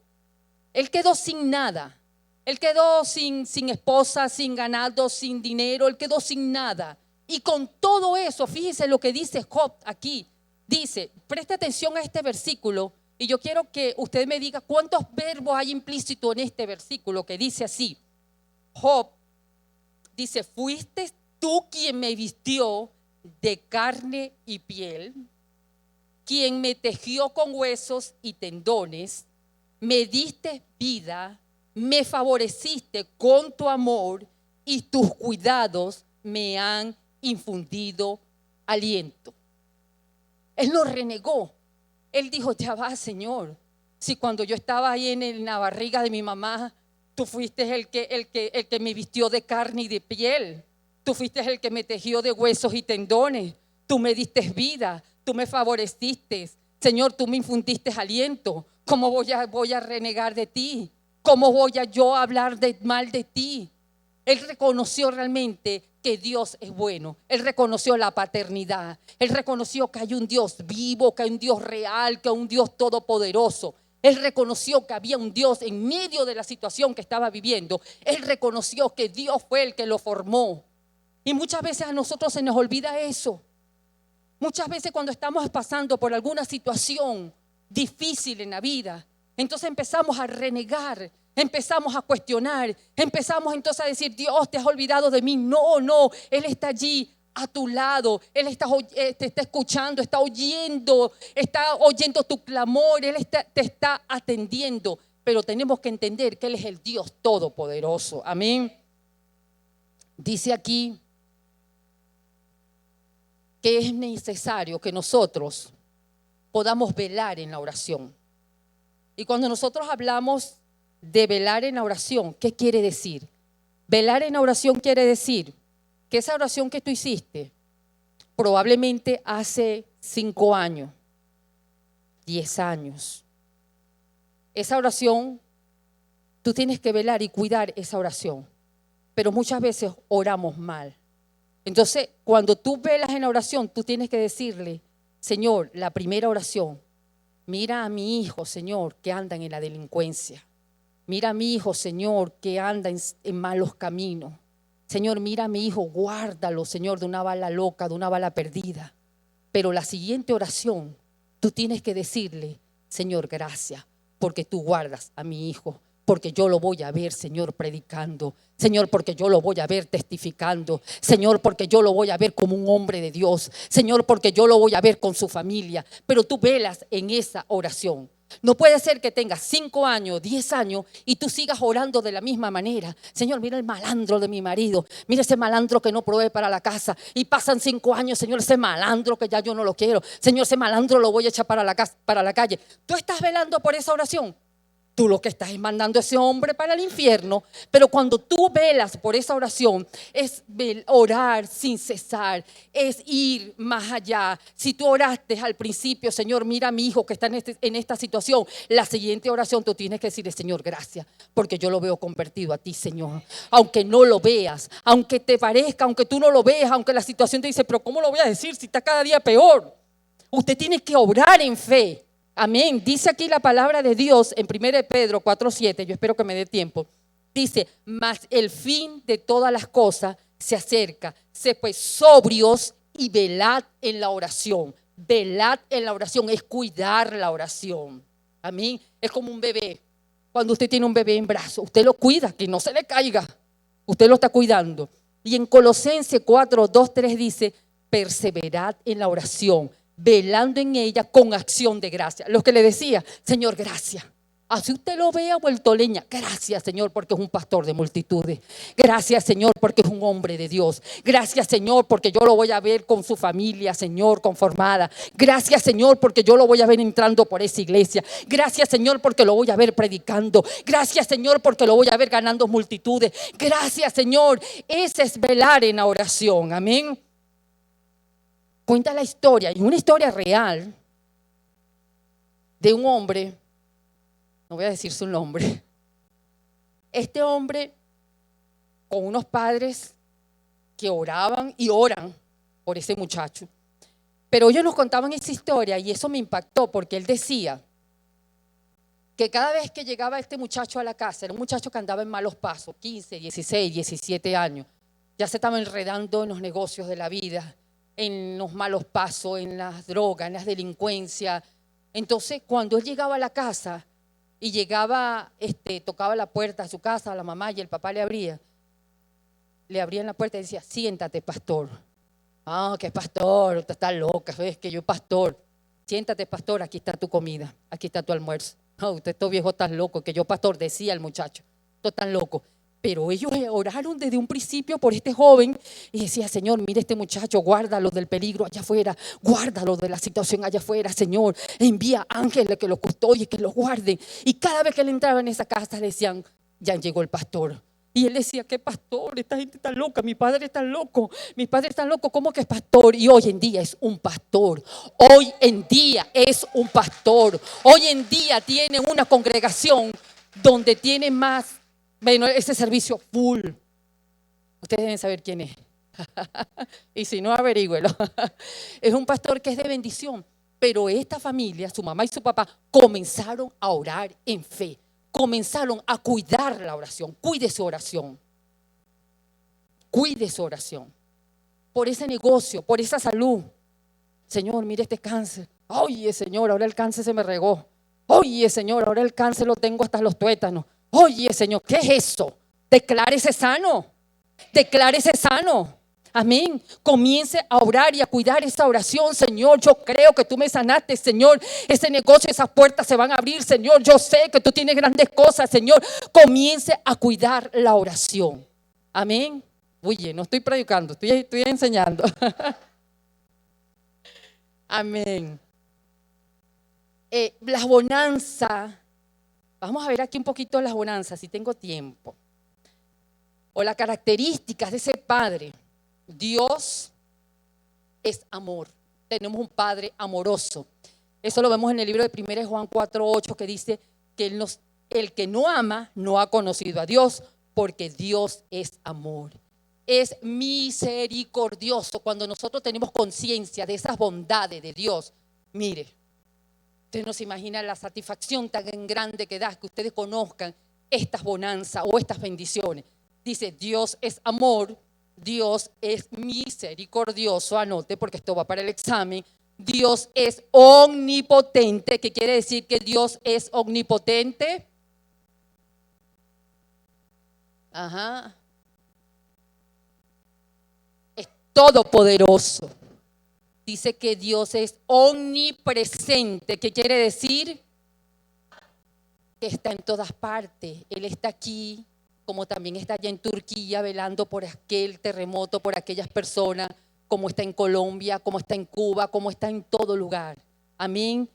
Él quedó sin nada. Él quedó sin esposa, sin ganado, sin dinero. Él quedó sin nada. Y con todo eso, fíjese lo que dice Job aquí. Dice, preste atención a este versículo, y yo quiero que usted me diga cuántos verbos hay implícitos en este versículo que dice así. Job dice: fuiste tú quien me vistió de carne y piel, quien me tejió con huesos y tendones, me diste vida, me favoreciste con tu amor, y tus cuidados me han infundido aliento. Él no renegó. Él dijo: ya va, Señor, si cuando yo estaba ahí en la barriga de mi mamá, tú fuiste el que me vistió de carne y de piel. Tú fuiste el que me tejió de huesos y tendones. Tú me diste vida, tú me favoreciste. Señor, tú me infundiste aliento. ¿Cómo voy a renegar de ti? ¿Cómo voy a yo hablar mal de ti? Él reconoció realmente que Dios es bueno. Él reconoció la paternidad. Él reconoció que hay un Dios vivo, que hay un Dios real, que hay un Dios todopoderoso. Él reconoció que había un Dios en medio de la situación que estaba viviendo. Él reconoció que Dios fue el que lo formó. Y muchas veces a nosotros se nos olvida eso. Muchas veces cuando estamos pasando por alguna situación difícil en la vida, entonces empezamos a renegar, empezamos a cuestionar, empezamos entonces a decir: Dios, te has olvidado de mí. No, no, Él está allí a tu lado. Él te está escuchando, está oyendo tu clamor. Él te está atendiendo. Pero tenemos que entender que Él es el Dios todopoderoso. Amén. Dice aquí que es necesario que nosotros podamos velar en la oración. Y cuando nosotros hablamos de velar en la oración, ¿qué quiere decir? Velar en la oración quiere decir que esa oración que tú hiciste probablemente hace 5 años, 10 años, esa oración, tú tienes que velar y cuidar esa oración. Pero muchas veces oramos mal. Entonces, cuando tú velas en la oración, tú tienes que decirle: Señor, la primera oración, mira a mi hijo, Señor, que anda en la delincuencia. Mira a mi hijo, Señor, que anda en malos caminos. Señor, mira a mi hijo, guárdalo, Señor, de una bala loca, de una bala perdida. Pero la siguiente oración, tú tienes que decirle: Señor, gracias, porque tú guardas a mi hijo. Porque yo lo voy a ver, Señor, predicando. Señor, porque yo lo voy a ver testificando. Señor, porque yo lo voy a ver como un hombre de Dios. Señor, porque yo lo voy a ver con su familia. Pero tú velas en esa oración. No puede ser que tengas 5 años, 10 años y tú sigas orando de la misma manera. Señor, mira el malandro de mi marido. Mira ese malandro que no provee para la casa. Y pasan 5 años, Señor, ese malandro que ya yo no lo quiero. Señor, ese malandro lo voy a echar para la calle. ¿Tú estás velando por esa oración? Tú lo que estás es mandando a ese hombre para el infierno. Pero cuando tú velas por esa oración, es orar sin cesar, es ir más allá. Si tú oraste al principio: Señor, mira a mi hijo que está en esta situación, la siguiente oración tú tienes que decirle: Señor, gracias, porque yo lo veo convertido a ti, Señor. Aunque no lo veas, aunque te parezca, aunque tú no lo veas, aunque la situación te dice: pero ¿cómo lo voy a decir si está cada día peor? Usted tiene que obrar en fe. Amén. Dice aquí la palabra de Dios en 1 Pedro 4:7. Yo espero que me dé tiempo. Dice: mas el fin de todas las cosas se acerca. Sé pues sobrios y velad en la oración. Velad en la oración es cuidar la oración. Amén. Es como un bebé. Cuando usted tiene un bebé en brazos, usted lo cuida, que no se le caiga. Usted lo está cuidando. Y en Colosenses 4:2-3 dice: perseverad en la oración, velando en ella con acción de gracia. Lo que le decía: Señor, gracias. Así usted lo vea vuelto leña. Gracias, Señor, porque es un pastor de multitudes. Gracias, Señor, porque es un hombre de Dios. Gracias, Señor, porque yo lo voy a ver con su familia, Señor, conformada. Gracias, Señor, porque yo lo voy a ver entrando por esa iglesia. Gracias, Señor, porque lo voy a ver predicando. Gracias, Señor, porque lo voy a ver ganando multitudes. Gracias, Señor. Ese es velar en la oración. Amén. Cuenta la historia, y una historia real, de un hombre. No voy a decir su nombre. Este hombre con unos padres que oraban y oran por ese muchacho. Pero ellos nos contaban esa historia y eso me impactó porque él decía que cada vez que llegaba este muchacho a la casa, era un muchacho que andaba en malos pasos, 15, 16, 17 años. Ya se estaba enredando en los negocios de la vida, en los malos pasos, en las drogas, en las delincuencias. Entonces, cuando él llegaba a la casa, y llegaba, tocaba la puerta a su casa, a la mamá y el papá le abrían la puerta y decía, siéntate, pastor. Ah, ¿qué pastor? Usted está loca, ¿ves que yo pastor? Siéntate, pastor, aquí está tu comida, aquí está tu almuerzo. No, usted todo viejo tan loco, que yo pastor, decía el muchacho, todo tan loco. Pero ellos oraron desde un principio por este joven y decía, Señor, mire este muchacho, guárdalo del peligro allá afuera, guárdalo de la situación allá afuera, Señor, envía ángeles que lo custodien, que lo guarden. Y cada vez que él entraba en esa casa le decían, ya llegó el pastor. Y él decía, ¿qué pastor? Esta gente está loca, mi padre está loco, ¿cómo que es pastor? Y hoy en día es un pastor, hoy en día es un pastor, hoy en día tiene una congregación donde tiene más. Bueno, ese servicio full. Ustedes deben saber quién es. Y si no, averígüelo. Es un pastor que es de bendición. Pero esta familia, su mamá y su papá, comenzaron a orar en fe. Comenzaron a cuidar la oración. Cuide su oración. Cuide su oración. Por ese negocio, por esa salud. Señor, mire este cáncer. Oye, Señor, ahora el cáncer se me regó. Oye, Señor, ahora el cáncer lo tengo hasta los tuétanos. Oye, Señor, ¿qué es eso? Declárese sano. Declárese sano. Amén. Comience a orar y a cuidar esa oración. Señor, yo creo que tú me sanaste, Señor. Ese negocio, esas puertas se van a abrir, Señor. Yo sé que tú tienes grandes cosas, Señor. Comience a cuidar la oración. Amén. Oye, no estoy predicando, estoy enseñando. Amén. Las bonanzas. Vamos a ver aquí un poquito las bonanzas, si tengo tiempo. O las características de ese Padre. Dios es amor. Tenemos un Padre amoroso. Eso lo vemos en el libro de 1 Juan 4:8 que dice que el que no ama no ha conocido a Dios porque Dios es amor. Es misericordioso. Cuando nosotros tenemos conciencia de esas bondades de Dios, mire, usted no se imagina la satisfacción tan grande que da que ustedes conozcan estas bonanzas o estas bendiciones. Dice, Dios es amor, Dios es misericordioso, anote porque esto va para el examen. Dios es omnipotente, ¿qué quiere decir que Dios es omnipotente? Ajá. Es todopoderoso. Dice que Dios es omnipresente. ¿Qué quiere decir? Que está en todas partes. Él está aquí, como también está allá en Turquía, velando por aquel terremoto, por aquellas personas, como está en Colombia, como está en Cuba, como está en todo lugar. Amén.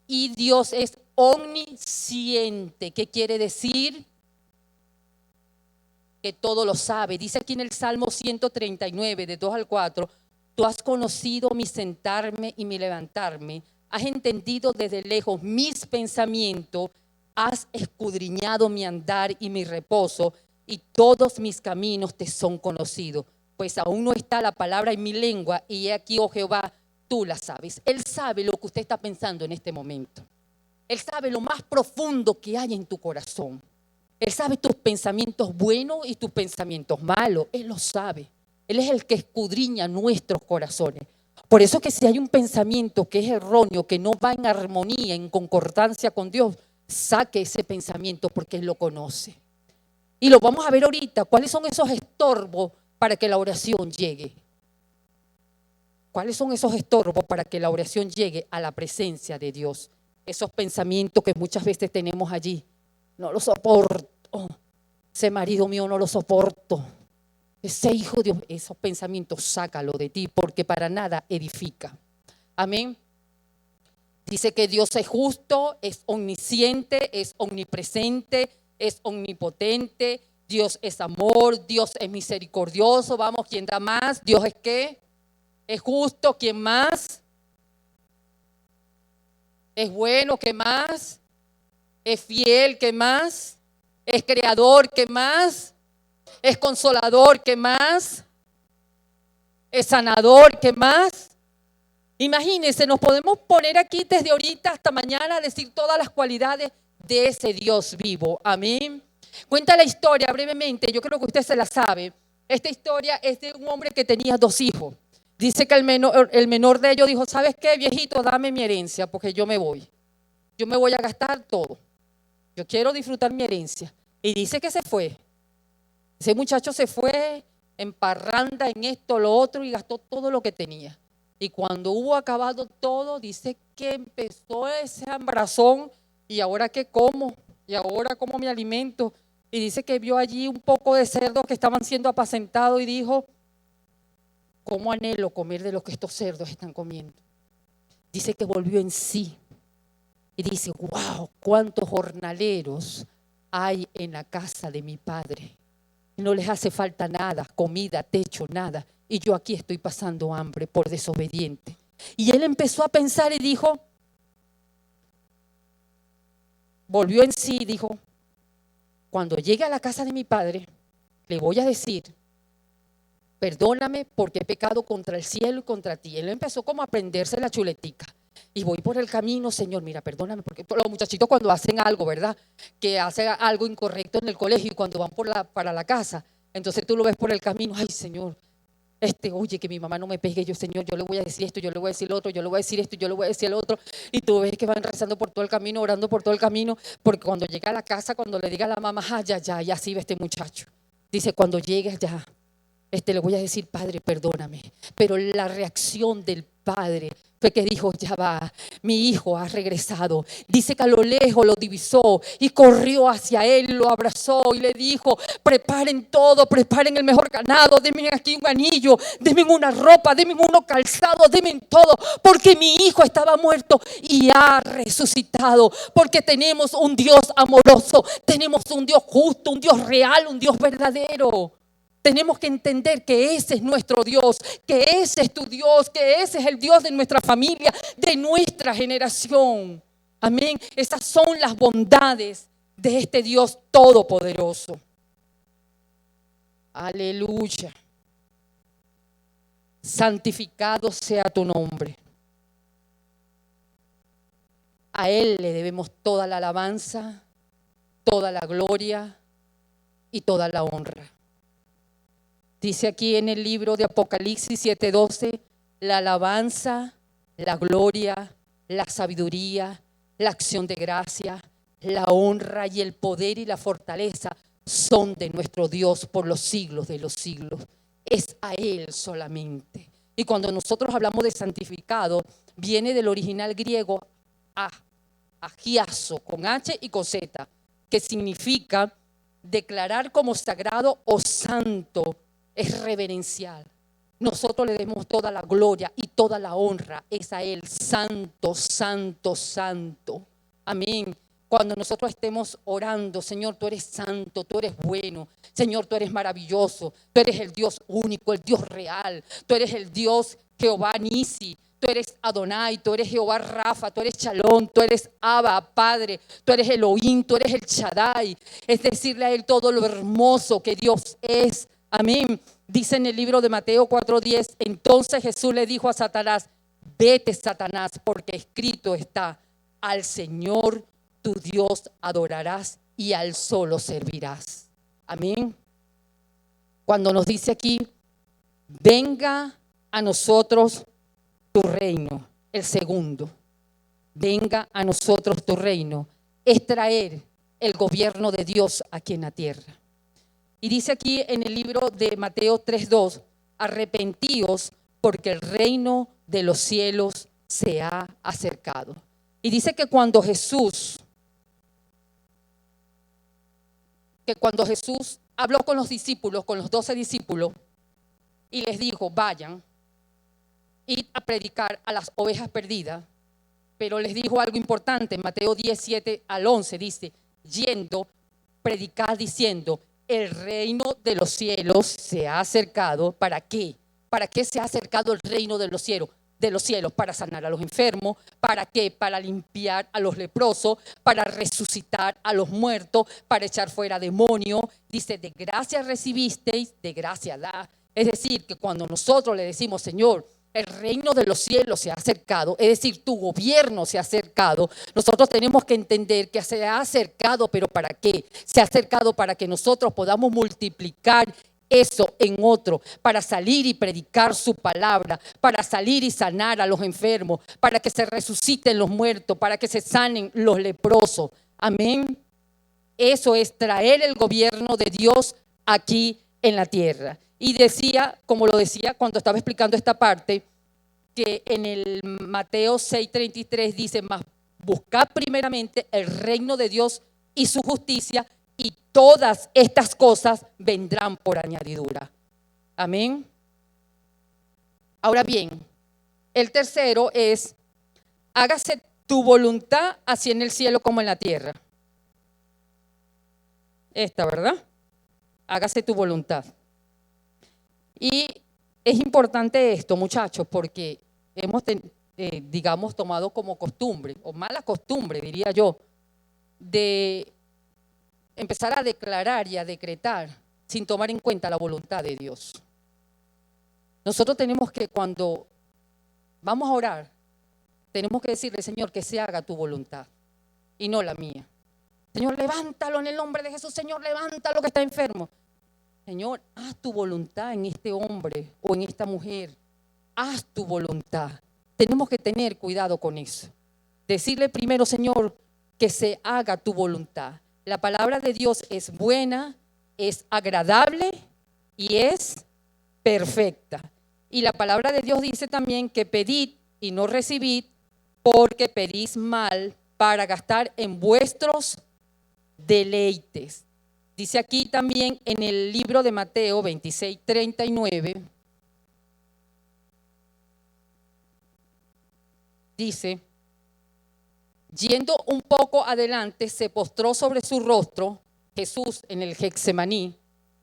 Y Dios es omnisciente. ¿Qué quiere decir? Que todo lo sabe. Dice aquí en el Salmo 139, de 2 al 4, tú has conocido mi sentarme y mi levantarme, has entendido desde lejos mis pensamientos, has escudriñado mi andar y mi reposo, y todos mis caminos te son conocidos. Pues aún no está la palabra en mi lengua, y he aquí, oh Jehová, tú la sabes. Él sabe lo que usted está pensando en este momento. Él sabe lo más profundo que hay en tu corazón. Él sabe tus pensamientos buenos y tus pensamientos malos. Él lo sabe. Él es el que escudriña nuestros corazones. Por eso que si hay un pensamiento que es erróneo, que no va en armonía, en concordancia con Dios, saque ese pensamiento porque Él lo conoce. Y lo vamos a ver ahorita. ¿Cuáles son esos estorbos para que la oración llegue? ¿Cuáles son esos estorbos para que la oración llegue a la presencia de Dios? esos pensamientos que muchas veces tenemos allí. No lo soporto. Ese marido mío no lo soporto. Ese hijo de Dios, esos pensamientos sácalo de ti porque para nada edifica. Amén. Dice que Dios es justo, es omnisciente, es omnipresente, es omnipotente. Dios es amor, Dios es misericordioso. Vamos, ¿quién da más? Dios es ¿qué? Es justo, ¿quién más? Es bueno, ¿qué más? Es fiel, ¿qué más? Es creador, ¿qué más? Es consolador, ¿qué más? Es sanador, ¿qué más? Imagínense, nos podemos poner aquí desde ahorita hasta mañana a decir todas las cualidades de ese Dios vivo. Amén. Cuenta la historia brevemente, yo creo que usted se la sabe. Esta historia es de un hombre que tenía 2 hijos. Dice que el menor de ellos dijo, ¿sabes qué, viejito? Dame mi herencia porque yo me voy. Yo me voy a gastar todo. Yo quiero disfrutar mi herencia. Y dice que se fue. Ese muchacho se fue en parranda, en esto, lo otro, y gastó todo lo que tenía. Y cuando hubo acabado todo, dice que empezó ese hambrazón. ¿Y ahora qué como? ¿Y ahora cómo me alimento? Y dice que vio allí un poco de cerdos que estaban siendo apacentados y dijo, ¿cómo anhelo comer de lo que estos cerdos están comiendo? Dice que volvió en sí. Y dice, wow, cuántos jornaleros hay en la casa de mi padre. No les hace falta nada, comida, techo, nada. Y yo aquí estoy pasando hambre por desobediente. Y él empezó a pensar y dijo, volvió en sí y dijo, cuando llegue a la casa de mi padre, le voy a decir, perdóname porque he pecado contra el cielo y contra ti. Él empezó como a prenderse la chuletica. Y voy por el camino, Señor, mira, perdóname, porque los muchachitos cuando hacen algo, ¿verdad? Que hacen algo incorrecto en el colegio y cuando van para la casa, entonces tú lo ves por el camino, ay, Señor, oye, que mi mamá no me pegue, yo, Señor, yo le voy a decir esto, yo le voy a decir lo otro, yo le voy a decir esto, yo le voy a decir el otro. Y tú ves que van rezando por todo el camino, orando por todo el camino, porque cuando llega a la casa, cuando le diga a la mamá, ya, así ve este muchacho. Dice, cuando llegues ya, le voy a decir, Padre, perdóname. Pero la reacción del padre fue que dijo, ya va, mi hijo ha regresado. Dice que a lo lejos lo divisó y corrió hacia él, lo abrazó y le dijo, preparen todo, preparen el mejor ganado, denme aquí un anillo, denme una ropa, denme unos calzados, denme todo, porque mi hijo estaba muerto y ha resucitado, porque tenemos un Dios amoroso, tenemos un Dios justo, un Dios real, un Dios verdadero. Tenemos que entender que ese es nuestro Dios, que ese es tu Dios, que ese es el Dios de nuestra familia, de nuestra generación. Amén. Esas son las bondades de este Dios todopoderoso. Aleluya. Santificado sea tu nombre. A Él le debemos toda la alabanza, toda la gloria y toda la honra. Dice aquí en el libro de Apocalipsis 7:12, la alabanza, la gloria, la sabiduría, la acción de gracia, la honra y el poder y la fortaleza son de nuestro Dios por los siglos de los siglos. Es a Él solamente. Y cuando nosotros hablamos de santificado, viene del original griego agiazo, con H y con Z, que significa declarar como sagrado o santo. Es reverencial. Nosotros le demos toda la gloria y toda la honra. Es a Él, santo, santo, santo. Amén. Cuando nosotros estemos orando, Señor, tú eres santo, tú eres bueno. Señor, tú eres maravilloso. Tú eres el Dios único, el Dios real. Tú eres el Dios Jehová Nisi. Tú eres Adonai, tú eres Jehová Rafa, tú eres Shalom, tú eres Abba, Padre, tú eres Elohim, tú eres el Shaddai. Es decirle a Él todo lo hermoso que Dios es. Amén. Dice en el libro de Mateo 4:10, entonces Jesús le dijo a Satanás, vete, Satanás, porque escrito está, al Señor tu Dios adorarás y al solo servirás. Amén. Cuando nos dice aquí, venga a nosotros tu reino, el segundo, venga a nosotros tu reino, es traer el gobierno de Dios aquí en la tierra. Y dice aquí en el libro de Mateo 3:2, arrepentíos porque el reino de los cielos se ha acercado. Y dice que cuando Jesús habló con los discípulos, con los 12 discípulos, y les dijo, vayan, id a predicar a las ovejas perdidas, pero les dijo algo importante, en Mateo 17 al 11 dice, yendo, predicad diciendo, el reino de los cielos se ha acercado. ¿Para qué? ¿Para qué se ha acercado el reino de los cielos? Para sanar a los enfermos. ¿Para qué? Para limpiar a los leprosos, para resucitar a los muertos, para echar fuera demonios. Dice, de gracia recibisteis, de gracia da. Es decir, que cuando nosotros le decimos, Señor, el reino de los cielos se ha acercado, es decir, tu gobierno se ha acercado, nosotros tenemos que entender que se ha acercado, pero ¿para qué? Se ha acercado para que nosotros podamos multiplicar eso en otro, para salir y predicar su palabra, para salir y sanar a los enfermos, para que se resuciten los muertos, para que se sanen los leprosos. Amén. Eso es traer el gobierno de Dios aquí en la tierra. Y decía, como lo decía cuando estaba explicando esta parte, que en el Mateo 6:33 dice, mas buscad primeramente el reino de Dios y su justicia, y todas estas cosas vendrán por añadidura. Amén. Ahora bien, el tercero es, hágase tu voluntad así en el cielo como en la tierra. Esta, ¿verdad? Hágase tu voluntad. Y es importante esto, muchachos, porque hemos, digamos, tomado como costumbre, o mala costumbre, diría yo, de empezar a declarar y a decretar sin tomar en cuenta la voluntad de Dios. Nosotros tenemos que, cuando vamos a orar, tenemos que decirle, Señor, que se haga tu voluntad y no la mía. Señor, levántalo en el nombre de Jesús. Señor, levántalo que está enfermo. Señor, haz tu voluntad en este hombre o en esta mujer. Haz tu voluntad. Tenemos que tener cuidado con eso. Decirle primero, Señor, que se haga tu voluntad. La palabra de Dios es buena, es agradable y es perfecta. Y la palabra de Dios dice también que pedid y no recibid, porque pedís mal para gastar en vuestros deleites. Dice aquí también en el libro de Mateo 26:39, dice, yendo un poco adelante, se postró sobre su rostro Jesús en el Getsemaní.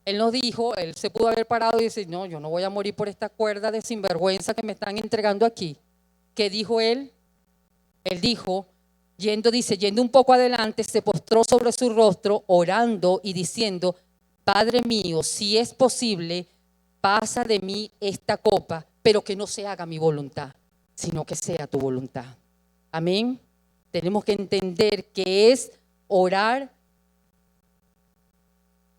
Él nos dijo, él se pudo haber parado y decir, no, yo no voy a morir por esta cuerda de sinvergüenza que me están entregando aquí. ¿Qué dijo él? Él dijo, yendo un poco adelante, se postró sobre su rostro, orando y diciendo, Padre mío, si es posible, pasa de mí esta copa, pero que no se haga mi voluntad, sino que sea tu voluntad. Amén. Tenemos que entender que es orar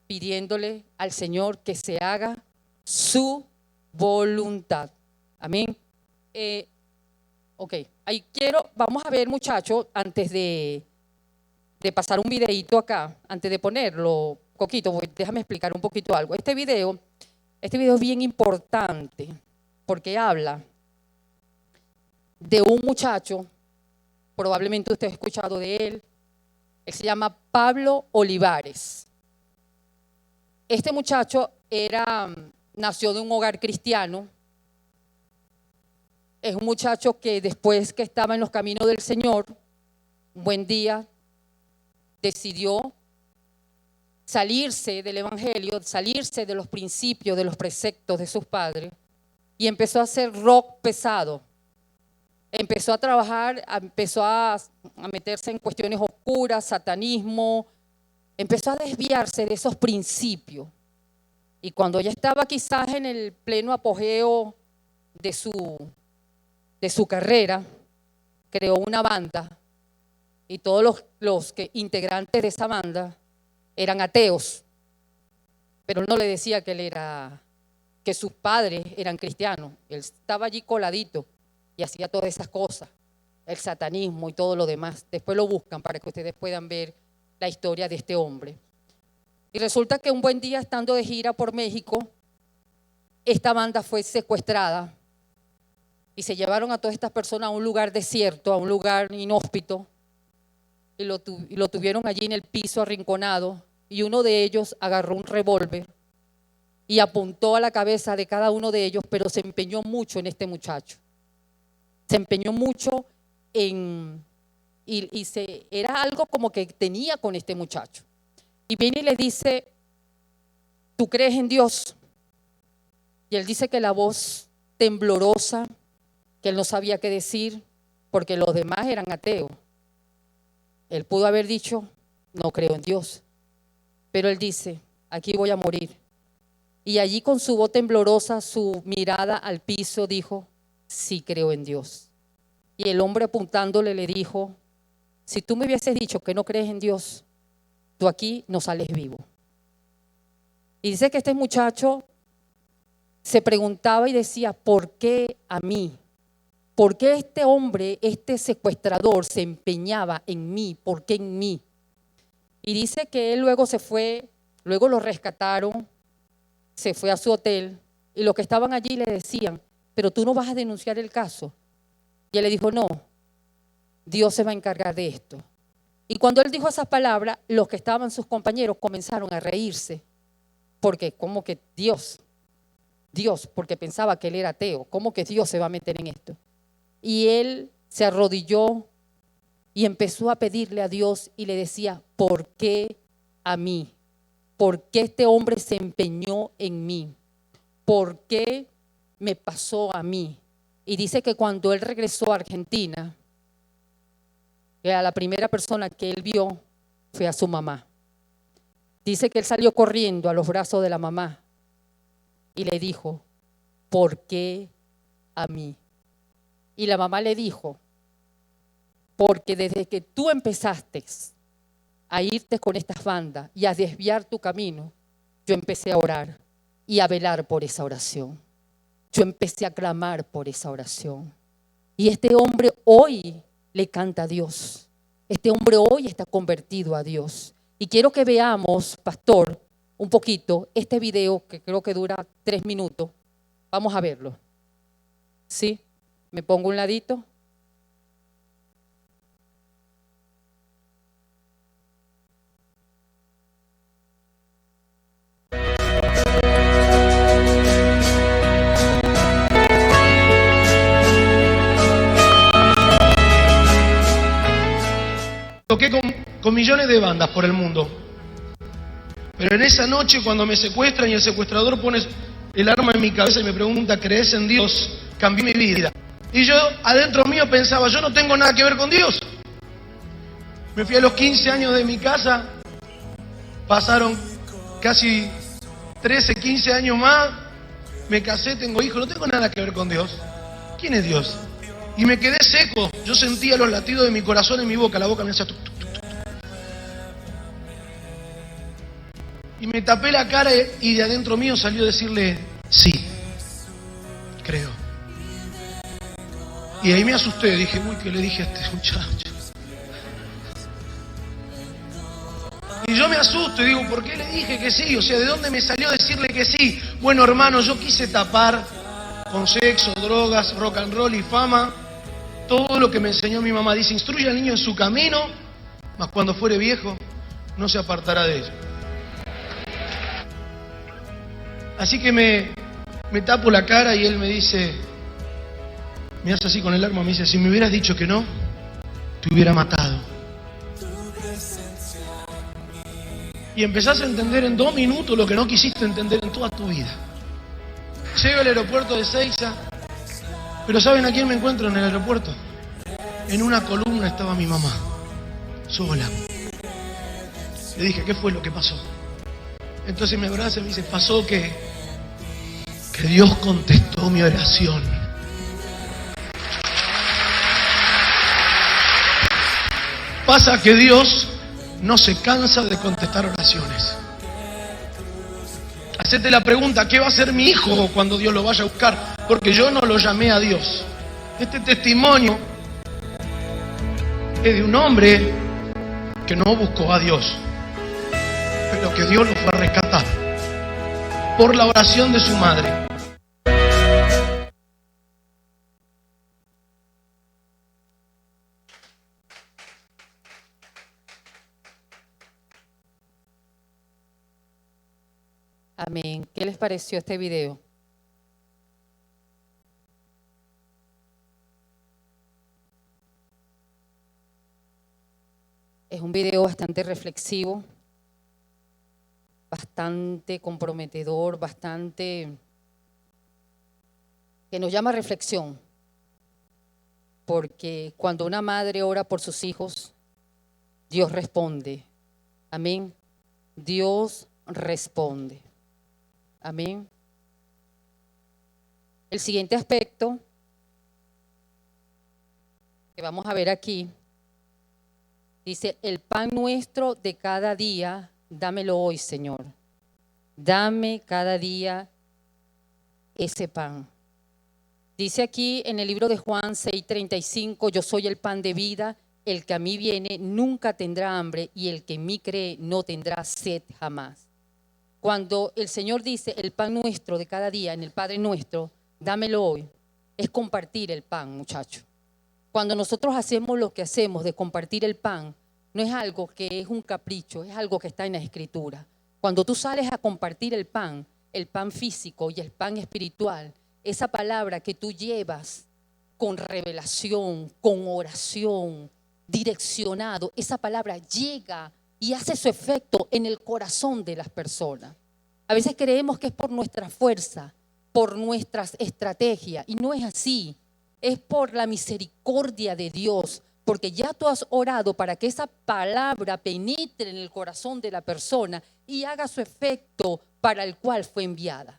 pidiéndole al Señor que se haga su voluntad. Amén. Ok, ahí vamos a ver, muchachos, antes de pasar un videito acá, antes de ponerlo, Coquito, déjame explicar un poquito algo. Este video es bien importante porque habla de un muchacho, probablemente usted ha escuchado de él se llama Pablo Olivares. Este muchacho nació de un hogar cristiano. Es un muchacho que después que estaba en los caminos del Señor, un buen día decidió salirse del evangelio, salirse de los principios, de los preceptos de sus padres y empezó a hacer rock pesado. Empezó a trabajar, empezó a meterse en cuestiones oscuras, satanismo, empezó a desviarse de esos principios. Y cuando ya estaba quizás en el pleno apogeo de su carrera, creó una banda y todos los integrantes de esa banda eran ateos. Pero él no le decía que sus padres eran cristianos. Él estaba allí coladito y hacía todas esas cosas, el satanismo y todo lo demás. Después lo buscan para que ustedes puedan ver la historia de este hombre. Y resulta que un buen día, estando de gira por México, esta banda fue secuestrada Y se llevaron a todas estas personas a un lugar desierto, a un lugar inhóspito, y lo tuvieron allí en el piso arrinconado, y uno de ellos agarró un revólver y apuntó a la cabeza de cada uno de ellos, pero se empeñó mucho en este muchacho. Se empeñó mucho era algo como que tenía con este muchacho. Y viene y le dice, ¿tú crees en Dios? Y él dice que la voz temblorosa, que él no sabía qué decir, porque los demás eran ateos. Él pudo haber dicho, no creo en Dios. Pero él dice, aquí voy a morir. Y allí con su voz temblorosa, su mirada al piso, dijo, sí creo en Dios. Y el hombre apuntándole le dijo, si tú me hubieses dicho que no crees en Dios, tú aquí no sales vivo. Y dice que este muchacho se preguntaba y decía, ¿por qué a mí? ¿Por qué este hombre, este secuestrador se empeñaba en mí? ¿Por qué en mí? Y dice que él luego se fue, luego lo rescataron, se fue a su hotel y los que estaban allí le decían, pero tú no vas a denunciar el caso. Y él le dijo, no, Dios se va a encargar de esto. Y cuando él dijo esas palabras, los que estaban sus compañeros comenzaron a reírse, porque como que Dios, porque pensaba que él era ateo, ¿cómo que Dios se va a meter en esto? Y él se arrodilló y empezó a pedirle a Dios y le decía, ¿por qué a mí? ¿Por qué este hombre se empeñó en mí? ¿Por qué me pasó a mí? Y dice que cuando él regresó a Argentina, que a la primera persona que él vio fue a su mamá. Dice que él salió corriendo a los brazos de la mamá y le dijo, ¿por qué a mí? Y la mamá le dijo, porque desde que tú empezaste a irte con estas bandas y a desviar tu camino, yo empecé a orar y a velar por esa oración. Yo empecé a clamar por esa oración. Y este hombre hoy le canta a Dios. Este hombre hoy está convertido a Dios. Y quiero que veamos, pastor, un poquito este video que creo que dura 3 minutos. Vamos a verlo. ¿Sí? Me pongo un ladito. Toqué con millones de bandas por el mundo. Pero en esa noche cuando me secuestran y el secuestrador pone el arma en mi cabeza y me pregunta, ¿crees en Dios? Cambió mi vida. Y yo adentro mío pensaba, yo no tengo nada que ver con Dios. Me fui a los 15 años de mi casa, pasaron casi 13, 15 años más, me casé, tengo hijos, no tengo nada que ver con Dios. ¿Quién es Dios? Y me quedé seco, yo sentía los latidos de mi corazón en mi boca, la boca me hacía tuc, tuc, tuc, tuc. Y me tapé la cara y de adentro mío salió a decirle, sí, creo. Y ahí me asusté, dije, uy, ¿qué le dije a este muchacho? Y yo me asusto y digo, ¿por qué le dije que sí? O sea, ¿de dónde me salió decirle que sí? Bueno, hermano, yo quise tapar con sexo, drogas, rock and roll y fama todo lo que me enseñó mi mamá. Dice, instruye al niño en su camino, mas cuando fuere viejo no se apartará de ella. Así que me tapo la cara y él me dice, me hace así con el arma, me dice, si me hubieras dicho que no, te hubiera matado. Y empezás a entender en 2 minutos lo que no quisiste entender en toda tu vida. Llego al aeropuerto de Ezeiza, pero ¿saben a quién me encuentro en el aeropuerto? En una columna estaba mi mamá, sola. Le dije, ¿qué fue lo que pasó? Entonces me abraza y me dice, pasó que Dios contestó mi oración. Pasa que Dios no se cansa de contestar oraciones. Hacete la pregunta, ¿qué va a hacer mi hijo cuando Dios lo vaya a buscar? Porque yo no lo llamé a Dios. Este testimonio es de un hombre que no buscó a Dios, pero que Dios lo fue a rescatar por la oración de su madre. Amén. ¿Qué les pareció este video? Es un video bastante reflexivo, bastante comprometedor, bastante que nos llama a reflexión. Porque cuando una madre ora por sus hijos, Dios responde. Amén. Dios responde. Amén. El siguiente aspecto que vamos a ver aquí dice: el pan nuestro de cada día, dámelo hoy, Señor. Dame cada día ese pan. Dice aquí en el libro de Juan 6:35, yo soy el pan de vida, el que a mí viene nunca tendrá hambre y el que en mí cree no tendrá sed jamás. Cuando el Señor dice el pan nuestro de cada día en el Padre Nuestro, dámelo hoy, es compartir el pan, muchachos. Cuando nosotros hacemos lo que hacemos de compartir el pan, no es algo que es un capricho, es algo que está en la Escritura. Cuando tú sales a compartir el pan físico y el pan espiritual, esa palabra que tú llevas con revelación, con oración, direccionado, esa palabra llega y hace su efecto en el corazón de las personas. A veces creemos que es por nuestra fuerza, por nuestras estrategias, y no es así. Es por la misericordia de Dios, porque ya tú has orado para que esa palabra penetre en el corazón de la persona y haga su efecto para el cual fue enviada.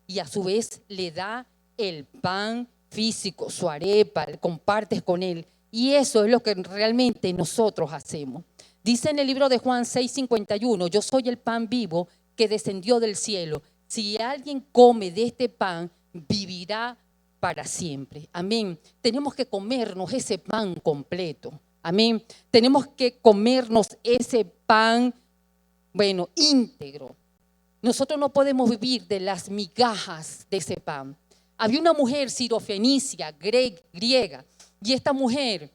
Y a su vez le da el pan físico, su arepa, compartes con él. Y eso es lo que realmente nosotros hacemos. Dice en el libro de Juan 6:51, yo soy el pan vivo que descendió del cielo. Si alguien come de este pan, vivirá para siempre. Amén. Tenemos que comernos ese pan completo. Amén. Tenemos que comernos ese pan, íntegro. Nosotros no podemos vivir de las migajas de ese pan. Había una mujer sirofenicia, griega, y esta mujer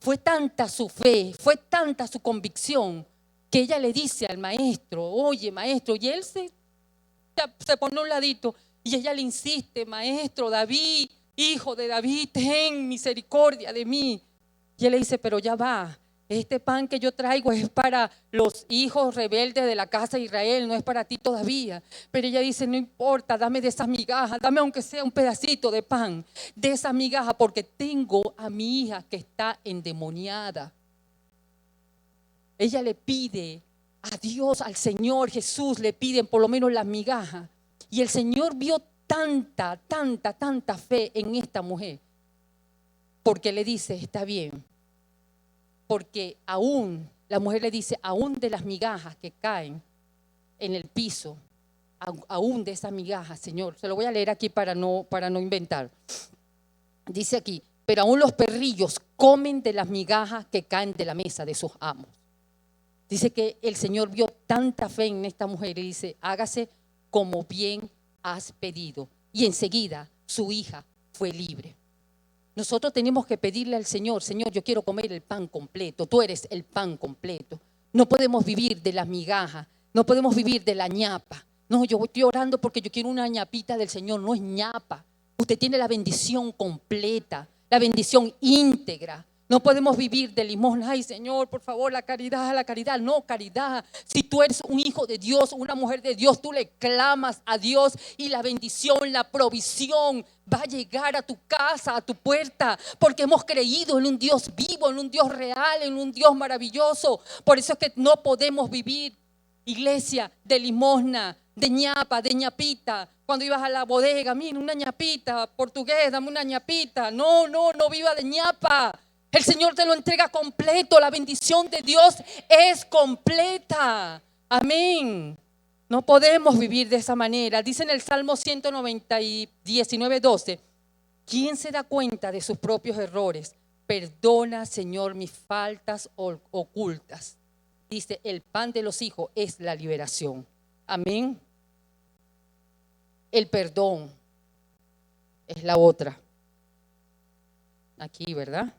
fue tanta su fe, fue tanta su convicción, que ella le dice al maestro, oye maestro, y él se pone a un ladito, y ella le insiste, maestro David, hijo de David, ten misericordia de mí. Y él le dice, pero ya va, este pan que yo traigo es para los hijos rebeldes de la casa de Israel, no es para ti todavía. Pero ella dice, no importa, dame de esas migajas, dame aunque sea un pedacito de pan, de esa migaja, porque tengo a mi hija que está endemoniada. Ella le pide a Dios, al Señor Jesús, le piden por lo menos las migajas. Y el Señor vio tanta fe en esta mujer, porque le dice, está bien. Porque aún, la mujer le dice, aún de las migajas que caen en el piso, aún de esas migajas, Señor, se lo voy a leer aquí para no inventar. Dice aquí, pero aún los perrillos comen de las migajas que caen de la mesa de sus amos. Dice que el Señor vio tanta fe en esta mujer y dice, hágase como bien has pedido. Y enseguida su hija fue libre. Nosotros tenemos que pedirle al Señor, Señor, yo quiero comer el pan completo, tú eres el pan completo. No podemos vivir de las migajas, no podemos vivir de la ñapa. No, yo estoy orando porque yo quiero una ñapita del Señor, no es ñapa. Usted tiene la bendición completa, la bendición íntegra. No podemos vivir de limosna. Ay, Señor, por favor, la caridad, la caridad. No, caridad. Si tú eres un hijo de Dios, una mujer de Dios, tú le clamas a Dios y la bendición, la provisión va a llegar a tu casa, a tu puerta, porque hemos creído en un Dios vivo, en un Dios real, en un Dios maravilloso. Por eso es que no podemos vivir, iglesia, de limosna, de ñapa, de ñapita. Cuando ibas a la bodega, mira, una ñapita, portugués, dame una ñapita. No viva de ñapa. El Señor te lo entrega completo. La bendición de Dios es completa. Amén. No podemos vivir de esa manera. Dice en el Salmo 19:12, ¿quién se da cuenta de sus propios errores? Perdona, Señor, mis faltas ocultas. Dice, el pan de los hijos es la liberación. Amén. El perdón es la otra. Aquí, ¿verdad?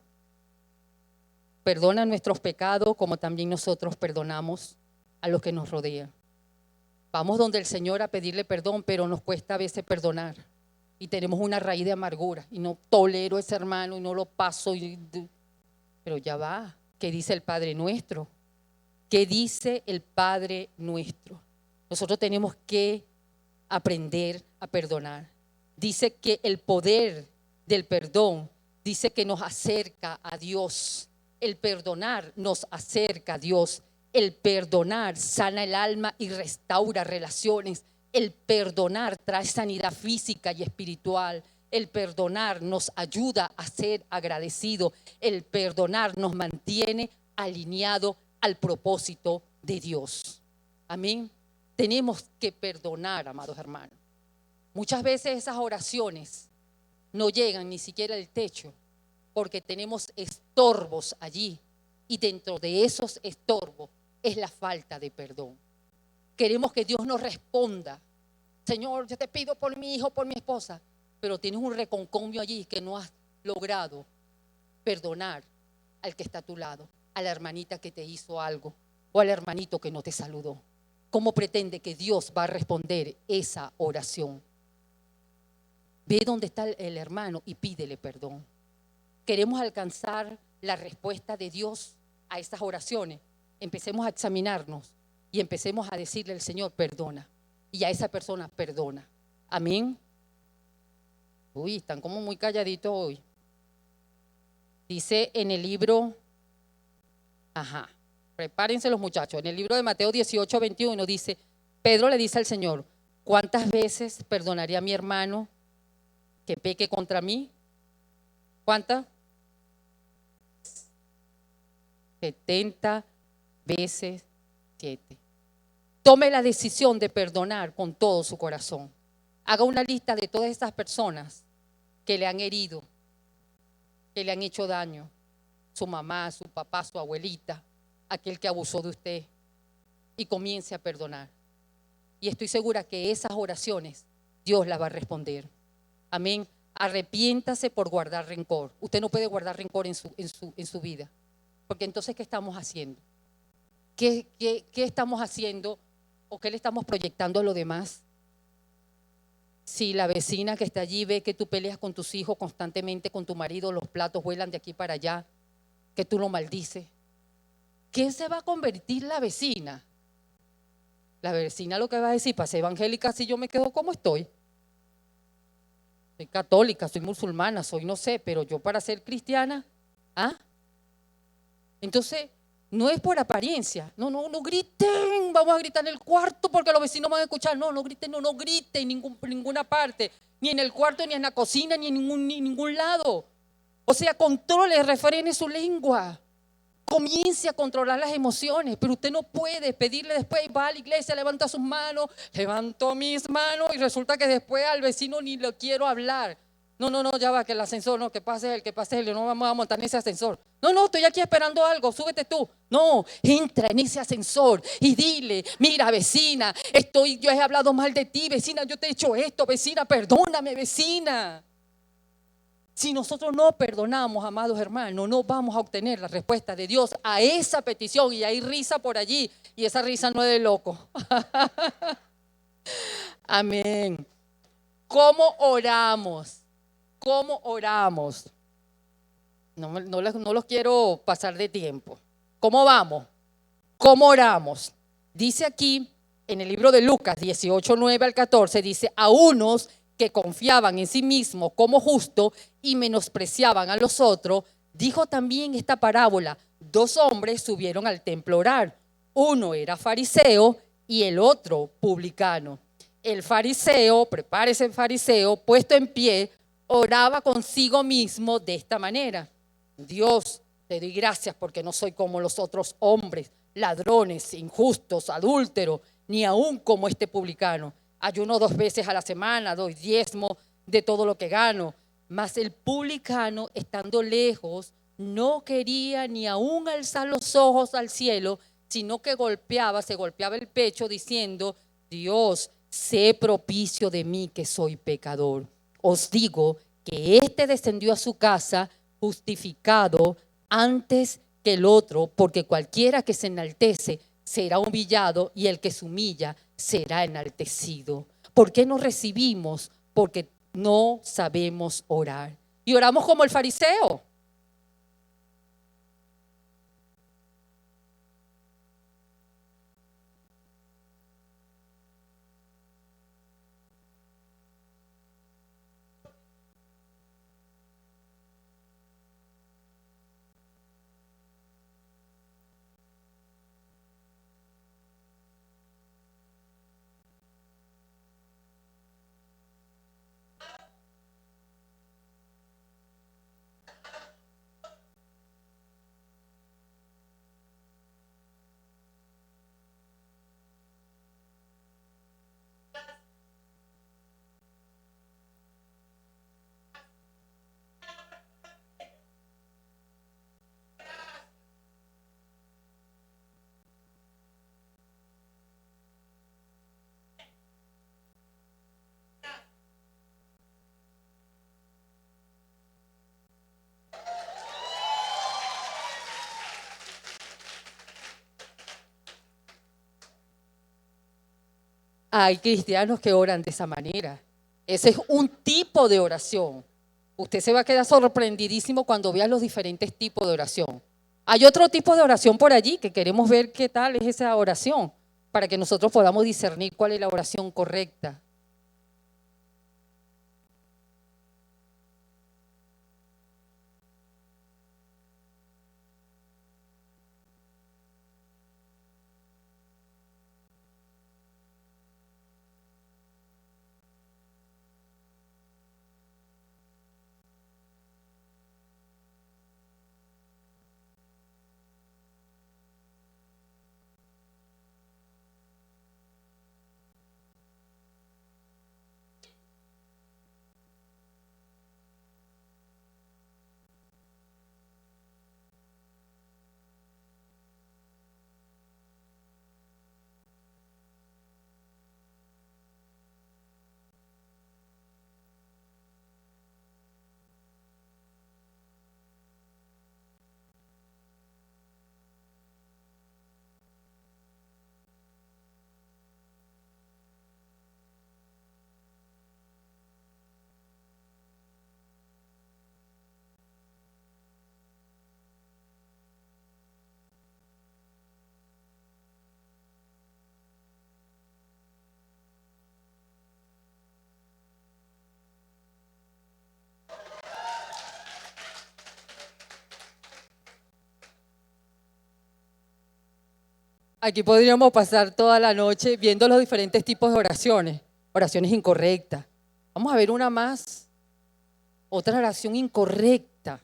Perdona nuestros pecados como también nosotros perdonamos a los que nos rodean. Vamos donde el Señor a pedirle perdón, pero nos cuesta a veces perdonar. Y tenemos una raíz de amargura. Y no tolero a ese hermano y no lo paso. Pero ya va. ¿Qué dice el Padre Nuestro? ¿Qué dice el Padre Nuestro? Nosotros tenemos que aprender a perdonar. Dice que el poder del perdón, dice que nos acerca a Dios. El perdonar nos acerca a Dios. El perdonar sana el alma y restaura relaciones. El perdonar trae sanidad física y espiritual. El perdonar nos ayuda a ser agradecido. El perdonar nos mantiene alineado al propósito de Dios. Amén. Tenemos que perdonar, amados hermanos. Muchas veces esas oraciones no llegan ni siquiera al techo porque tenemos estorbos allí, y dentro de esos estorbos es la falta de perdón. Queremos que Dios nos responda: Señor, yo te pido por mi hijo, por mi esposa, pero tienes un reconcomio allí que no has logrado perdonar al que está a tu lado, a la hermanita que te hizo algo o al hermanito que no te saludó. ¿Cómo pretende que Dios va a responder esa oración? Ve dónde está el hermano y pídele perdón. Queremos alcanzar la respuesta de Dios a estas oraciones. Empecemos a examinarnos y empecemos a decirle al Señor: perdona. Y a esa persona perdona. Amén. Uy, están como muy calladitos hoy. Dice en el libro, prepárense los muchachos, en el libro de Mateo 18:21 dice: Pedro le dice al Señor: ¿cuántas veces perdonaré a mi hermano que peque contra mí? ¿Cuántas? 70 veces 7. Tome la decisión de perdonar con todo su corazón. Haga una lista de todas esas personas que le han herido, que le han hecho daño. Su mamá, su papá, su abuelita, aquel que abusó de usted. Y comience a perdonar. Y estoy segura que esas oraciones Dios las va a responder. Amén. Arrepiéntase por guardar rencor. Usted no puede guardar rencor en su vida. Porque entonces, ¿qué estamos haciendo? ¿Qué estamos haciendo o qué le estamos proyectando a los demás? Si la vecina que está allí ve que tú peleas con tus hijos constantemente, con tu marido, los platos vuelan de aquí para allá, que tú lo maldices, ¿qué se va a convertir la vecina? La vecina lo que va a decir: para ser evangélica, si yo me quedo como estoy. Soy católica, soy musulmana, soy no sé, pero yo para ser cristiana, Entonces, no es por apariencia. No griten, vamos a gritar en el cuarto porque los vecinos van a escuchar. No griten, no griten en ninguna parte, ni en el cuarto, ni en la cocina, ni en ningún lado. O sea, controle, refrene su lengua. Comience a controlar las emociones, pero usted no puede pedirle después: va a la iglesia, levanta sus manos, levanto mis manos, y resulta que después al vecino ni le quiero hablar. No, ya va, que el ascensor, no, que pase él, no vamos a montar en ese ascensor. No, estoy aquí esperando algo, súbete tú. No, entra en ese ascensor y dile: mira, vecina, yo he hablado mal de ti, vecina, yo te he hecho esto, vecina, perdóname, vecina. Si nosotros no perdonamos, amados hermanos, no vamos a obtener la respuesta de Dios a esa petición. Y hay risa por allí, y esa risa no es de loco. Amén. ¿Cómo oramos? ¿Cómo oramos? No los quiero pasar de tiempo. ¿Cómo vamos? ¿Cómo oramos? Dice aquí en el libro de Lucas 18:9 al 14, dice: a unos que confiaban en sí mismos como justos y menospreciaban a los otros, dijo también esta parábola: 2 hombres subieron al templo a orar. Uno era fariseo y el otro publicano. El fariseo, prepárese el fariseo, puesto en pie, oraba consigo mismo de esta manera: Dios, te doy gracias porque no soy como los otros hombres, ladrones, injustos, adúlteros, ni aún como este publicano. Ayuno 2 veces a la semana, doy diezmo de todo lo que gano. Mas el publicano, estando lejos, no quería ni aún alzar los ojos al cielo, sino que se golpeaba el pecho diciendo: Dios, sé propicio de mí que soy pecador. Os digo que éste descendió a su casa justificado antes que el otro, porque cualquiera que se enaltece será humillado, y el que se humilla será enaltecido. ¿Por qué no recibimos? Porque no sabemos orar. Y oramos como el fariseo. Hay cristianos que oran de esa manera. Ese es un tipo de oración. Usted se va a quedar sorprendidísimo cuando vea los diferentes tipos de oración. Hay otro tipo de oración por allí que queremos ver qué tal es esa oración para que nosotros podamos discernir cuál es la oración correcta. Aquí podríamos pasar toda la noche viendo los diferentes tipos de oraciones, oraciones incorrectas. Vamos a ver una más, otra oración incorrecta.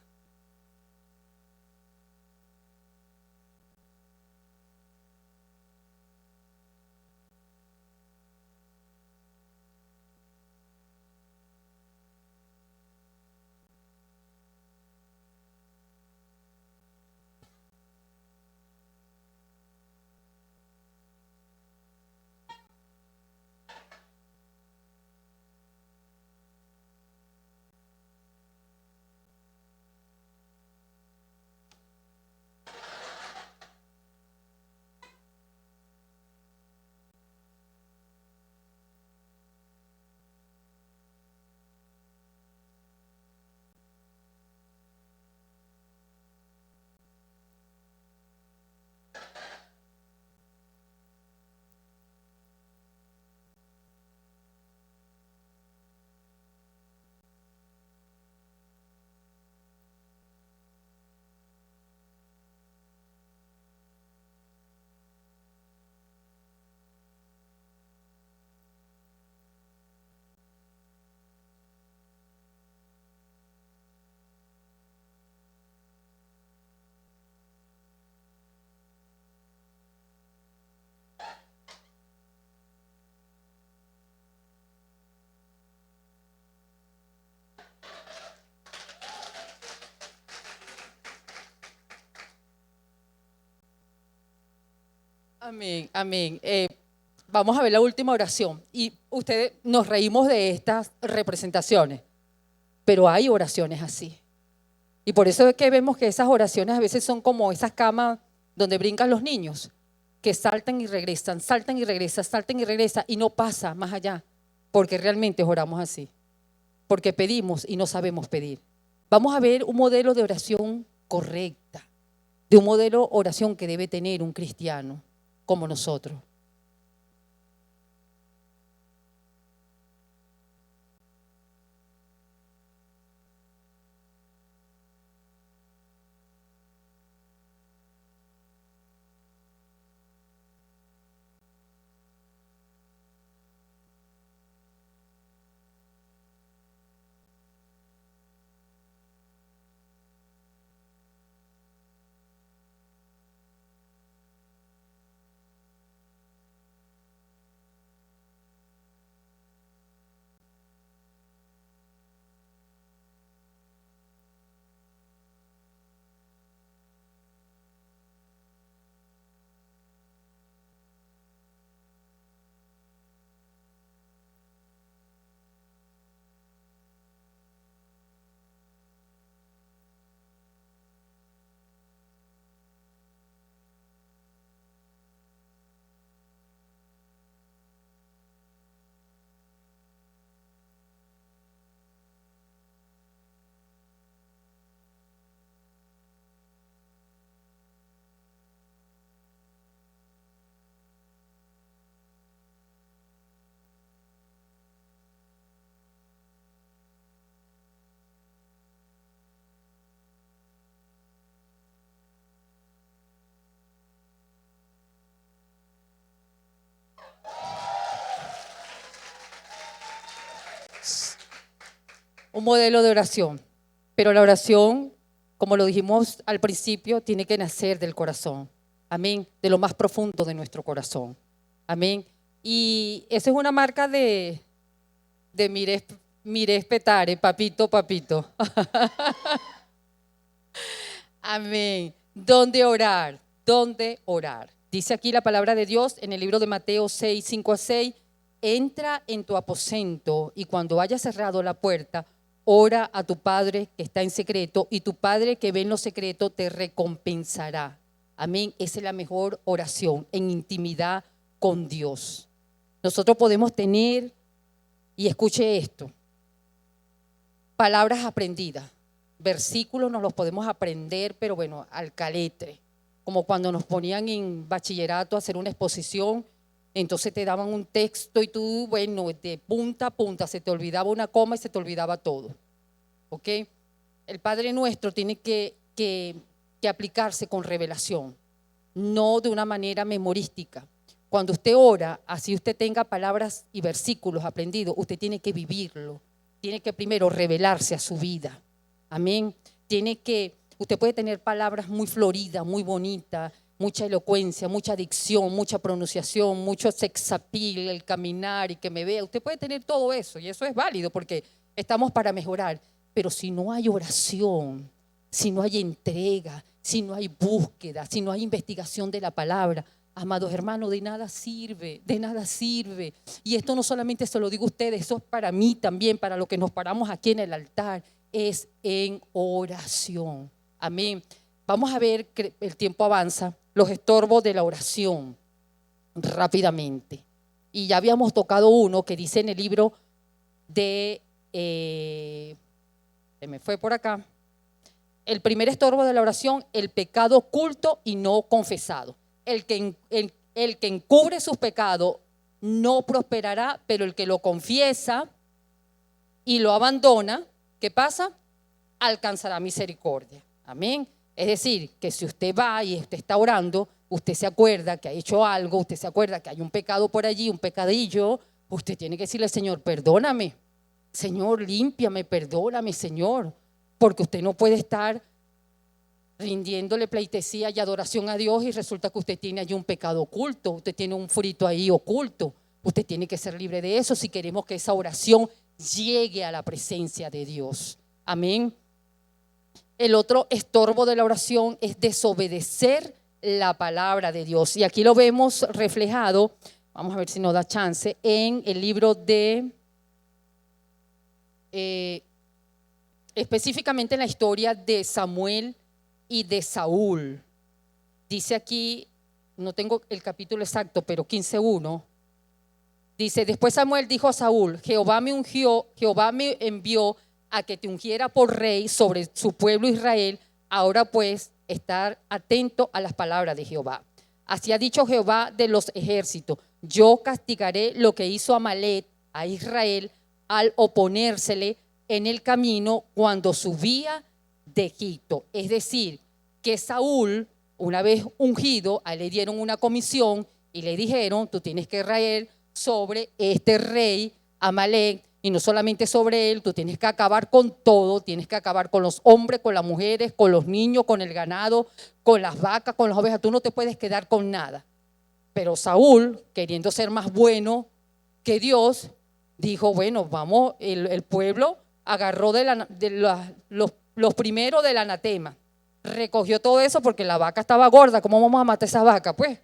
Amén, amén. Vamos a ver la última oración. Y ustedes nos reímos de estas representaciones, pero hay oraciones así. Y por eso es que vemos que esas oraciones a veces son como esas camas donde brincan los niños. que saltan y regresan, saltan y regresan, saltan y regresan y no pasa más allá, porque realmente oramos así, porque pedimos y no sabemos pedir. Vamos a ver un modelo de oración correcta, de un modelo de oración que debe tener un cristiano como nosotros. Un modelo de oración, pero la oración, como lo dijimos al principio, tiene que nacer del corazón, amén, de lo más profundo de nuestro corazón, amén. Y esa es una marca de mires petare, papito, papito. Amén. ¿Dónde orar? ¿Dónde orar? Dice aquí la palabra de Dios en el libro de Mateo 6, 5 a 6, entra en tu aposento y cuando hayas cerrado la puerta, ora a tu Padre que está en secreto y tu Padre que ve en lo secreto te recompensará. Amén. Esa es la mejor oración, en intimidad con Dios. Nosotros podemos tener, y escuche esto, palabras aprendidas, versículos nos los podemos aprender, pero bueno, al caletre, como cuando nos ponían en bachillerato a hacer una exposición, entonces te daban un texto y tú, bueno, de punta a punta se te olvidaba una coma y se te olvidaba todo, ¿ok? El Padre Nuestro tiene que aplicarse con revelación, no de una manera memorística. Cuando usted ora, así usted tenga palabras y versículos aprendidos, usted tiene que vivirlo, tiene que primero revelarse a su vida, amén. Usted puede tener palabras muy floridas, muy bonitas, mucha elocuencia, mucha dicción, mucha pronunciación, mucho sex appeal, el caminar y que me vea. Usted puede tener todo eso y eso es válido porque estamos para mejorar. Pero si no hay oración, si no hay entrega, si no hay búsqueda, si no hay investigación de la palabra, amados hermanos, de nada sirve, de nada sirve. Y esto no solamente se lo digo a ustedes, eso es para mí también, para lo que nos paramos aquí en el altar, es en oración. Amén. Vamos a ver, que el tiempo avanza, los estorbos de la oración rápidamente. Y ya habíamos tocado uno que dice en el libro de, se me fue por acá, el primer estorbo de la oración, el pecado oculto y no confesado. El que encubre sus pecados no prosperará, pero el que lo confiesa y lo abandona, ¿qué pasa? Alcanzará misericordia. Amén. Es decir, que si usted va y usted está orando, usted se acuerda que ha hecho algo, usted se acuerda que hay un pecado por allí, un pecadillo, usted tiene que decirle, Señor, perdóname, Señor, límpiame, perdóname, Señor, porque usted no puede estar rindiéndole pleitesía y adoración a Dios y resulta que usted tiene allí un pecado oculto, usted tiene un frito ahí oculto. Usted tiene que ser libre de eso si queremos que esa oración llegue a la presencia de Dios. Amén. El otro estorbo de la oración es desobedecer la palabra de Dios. Y aquí lo vemos reflejado, vamos a ver si nos da chance, en el libro de, específicamente en la historia de Samuel y de Saúl. Dice aquí no tengo el capítulo exacto, pero 15:1, dice, después Samuel dijo a Saúl, Jehová me ungió, Jehová me envió a que te ungiera por rey sobre su pueblo Israel. Ahora pues, estar atento a las palabras de Jehová. Así ha dicho Jehová de los ejércitos, yo castigaré lo que hizo Amalec a Israel al oponérsele en el camino cuando subía de Egipto. Es decir, que Saúl, una vez ungido, a él le dieron una comisión y le dijeron, tú tienes que raer sobre este rey Amalec, y no solamente sobre él, tú tienes que acabar con todo, tienes que acabar con los hombres, con las mujeres, con los niños, con el ganado, con las vacas, con las ovejas, tú no te puedes quedar con nada. Pero Saúl, queriendo ser más bueno que Dios, dijo, bueno, vamos, el pueblo agarró los primeros del anatema, recogió todo eso porque la vaca estaba gorda. ¿Cómo vamos a matar esa vaca? Pues,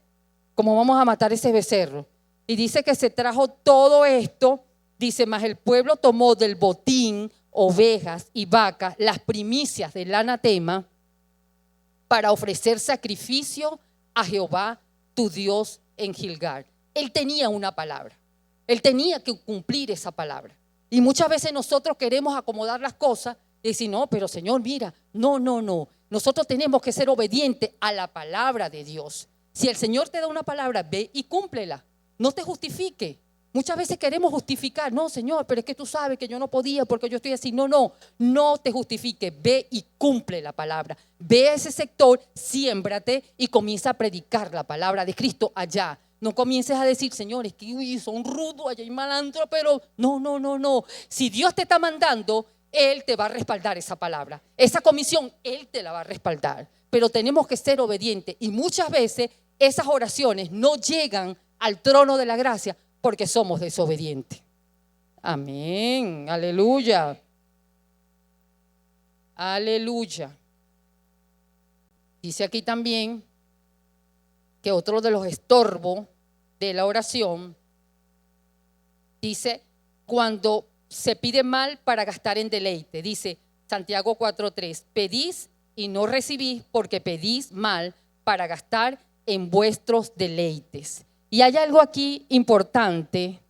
¿cómo vamos a matar ese becerro? Y dice que se trajo todo esto, dice, más el pueblo tomó del botín, ovejas y vacas, las primicias del anatema, para ofrecer sacrificio a Jehová, tu Dios, en Gilgal. Él tenía una palabra, él tenía que cumplir esa palabra. Y muchas veces nosotros queremos acomodar las cosas y decir, no, pero Señor, mira, no. Nosotros tenemos que ser obedientes a la palabra de Dios. Si el Señor te da una palabra, ve y cúmplela. No te justifique. Muchas veces queremos justificar, no, Señor, pero es que tú sabes que yo no podía porque yo estoy así. No te justifique, ve y cumple la palabra. Ve a ese sector, siémbrate y comienza a predicar la palabra de Cristo allá. No comiences a decir, Señor, es que son rudos, allá hay malandro, pero no. Si Dios te está mandando, Él te va a respaldar esa palabra. Esa comisión, Él te la va a respaldar. Pero tenemos que ser obedientes y muchas veces esas oraciones no llegan al trono de la gracia porque somos desobedientes. Amén, aleluya. Aleluya. Dice aquí también que otro de los estorbos de la oración, dice, cuando se pide mal para gastar en deleite. Dice Santiago 4:3, pedís y no recibís porque pedís mal para gastar en vuestros deleites. Y hay algo aquí importante.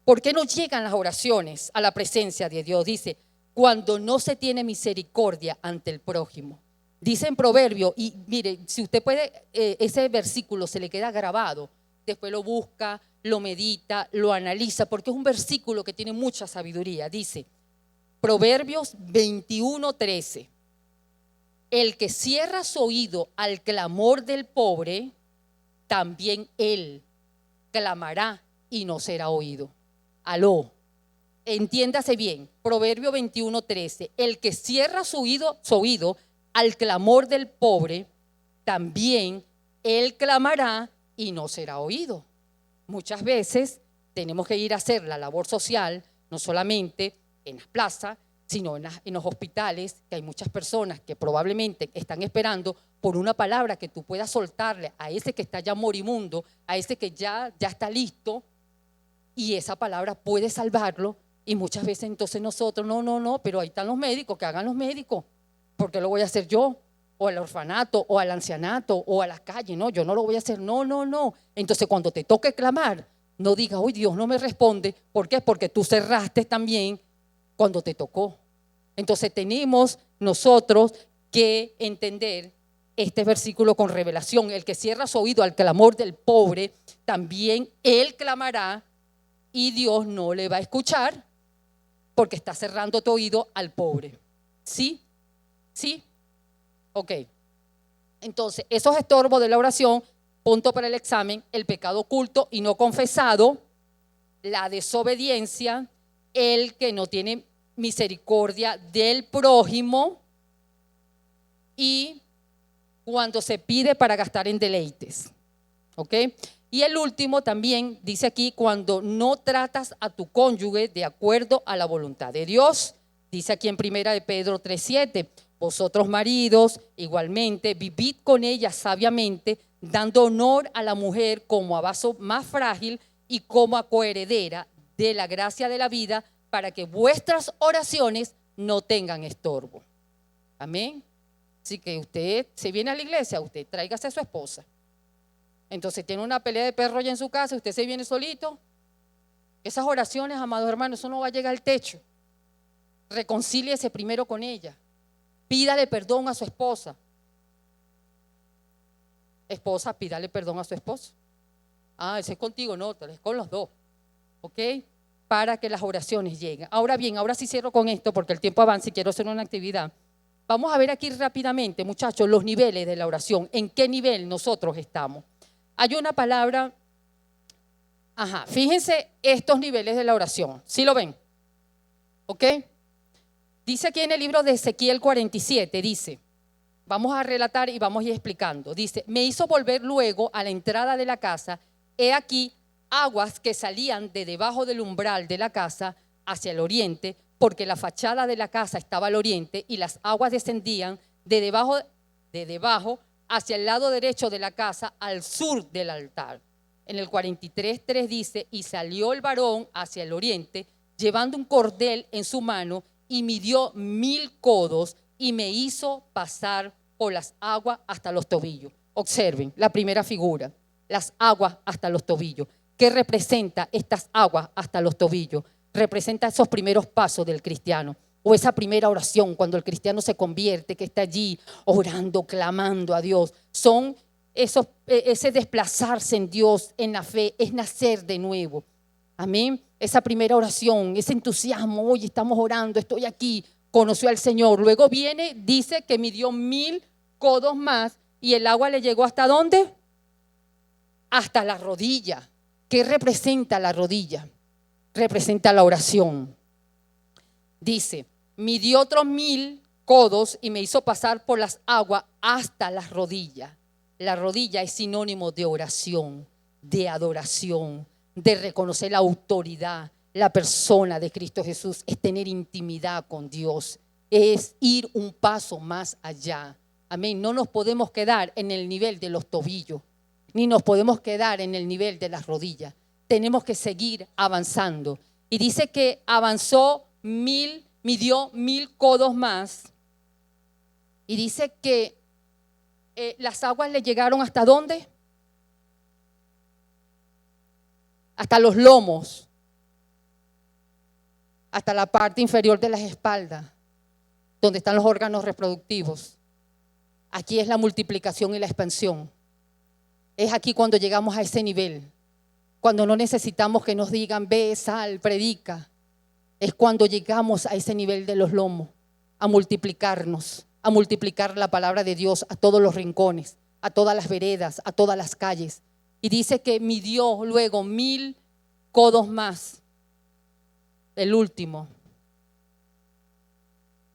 ¿Por qué no llegan las oraciones a la presencia de Dios? Dice, cuando no se tiene misericordia ante el prójimo. Dice en Proverbio, y mire, si usted puede, ese versículo se le queda grabado, después lo busca, lo medita, lo analiza, porque es un versículo que tiene mucha sabiduría. Dice, Proverbios 21:13. El que cierra su oído al clamor del pobre, también él clamará y no será oído. Aló, entiéndase bien, Proverbio 21:13. El que cierra su oído al clamor del pobre, también él clamará y no será oído. Muchas veces tenemos que ir a hacer la labor social, no solamente en las plazas, sino en los hospitales, que hay muchas personas que probablemente están esperando por una palabra que tú puedas soltarle a ese que está ya moribundo, a ese que ya está listo, y esa palabra puede salvarlo. Y muchas veces entonces nosotros, no, pero ahí están los médicos, que hagan los médicos, ¿por qué lo voy a hacer yo? O al orfanato, o al ancianato, o a las calles, no, yo no lo voy a hacer, no. Entonces cuando te toque clamar, no digas, uy, Dios no me responde. ¿Por qué? Porque tú cerraste también cuando te tocó. Entonces tenemos nosotros que entender este versículo con revelación. El que cierra su oído al clamor del pobre, también él clamará y Dios no le va a escuchar porque está cerrando tu oído al pobre. ¿Sí? Ok. Entonces, esos estorbos de la oración, punto para el examen: el pecado oculto y no confesado, la desobediencia, el que no tiene misericordia del prójimo y cuando se pide para gastar en deleites. ¿Ok? Y el último también dice aquí, cuando no tratas a tu cónyuge de acuerdo a la voluntad de Dios. Dice aquí en 1 de Pedro 3:7, vosotros maridos igualmente vivid con ella sabiamente, dando honor a la mujer como a vaso más frágil y como a coheredera de la gracia de la vida, para que vuestras oraciones no tengan estorbo. Amén. Así que usted se viene a la iglesia, usted tráigase a su esposa. Entonces tiene una pelea de perro ya en su casa, usted se viene solito. Esas oraciones, amados hermanos, eso no va a llegar al techo. Reconcíliese primero con ella. Pídale perdón a su esposa. Esposa, pídale perdón a su esposo. Ese es contigo, no, es con los dos. ¿Ok? Para que las oraciones lleguen. Ahora bien, ahora sí cierro con esto porque el tiempo avanza y quiero hacer una actividad. Vamos a ver aquí rápidamente, muchachos, los niveles de la oración. ¿En qué nivel nosotros estamos? Hay una palabra, fíjense estos niveles de la oración. ¿Sí lo ven? ¿Ok? Dice aquí en el libro de Ezequiel 47, dice, vamos a relatar y vamos a ir explicando. Dice, me hizo volver luego a la entrada de la casa, he aquí aguas que salían de debajo del umbral de la casa hacia el oriente, porque la fachada de la casa estaba al oriente y las aguas descendían de debajo hacia el lado derecho de la casa al sur del altar. En el 43:3 dice, y salió el varón hacia el oriente, llevando un cordel en su mano, y midió 1000 codos y me hizo pasar por las aguas hasta los tobillos. Observen la primera figura, las aguas hasta los tobillos. ¿Qué representa estas aguas hasta los tobillos? Representa esos primeros pasos del cristiano, o esa primera oración cuando el cristiano se convierte, que está allí orando, clamando a Dios. Son ese desplazarse en Dios, en la fe, es nacer de nuevo. Amén. Esa primera oración, ese entusiasmo, hoy estamos orando, estoy aquí, conoció al Señor. Luego viene, dice que midió 1000 codos más y el agua le llegó ¿hasta dónde? Hasta la rodilla. ¿Qué representa la rodilla? Representa la oración. Dice, midió otros 1000 codos y me hizo pasar por las aguas hasta las rodillas. La rodilla es sinónimo de oración, de adoración, de reconocer la autoridad, la persona de Cristo Jesús. Es tener intimidad con Dios, es ir un paso más allá. Amén. No nos podemos quedar en el nivel de los tobillos, ni nos podemos quedar en el nivel de las rodillas. Tenemos que seguir avanzando. Y dice que avanzó 1000, midió 1000 codos más. Y dice que las aguas le llegaron ¿hasta dónde? Hasta los lomos, hasta la parte inferior de las espaldas, donde están los órganos reproductivos. Aquí es la multiplicación y la expansión. Es aquí cuando llegamos a ese nivel, cuando no necesitamos que nos digan, ve, sal, predica. Es cuando llegamos a ese nivel de los lomos, a multiplicarnos, a multiplicar la palabra de Dios a todos los rincones, a todas las veredas, a todas las calles. Y dice que midió luego 1000 codos más, el último.